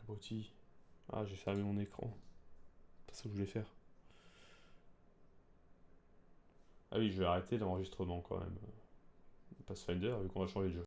Abruti. Ah, j'ai fermé mon écran. C'est pas ça que je voulais faire. Ah oui, je vais arrêter l'enregistrement quand même. Pathfinder, vu qu'on va changer de jeu.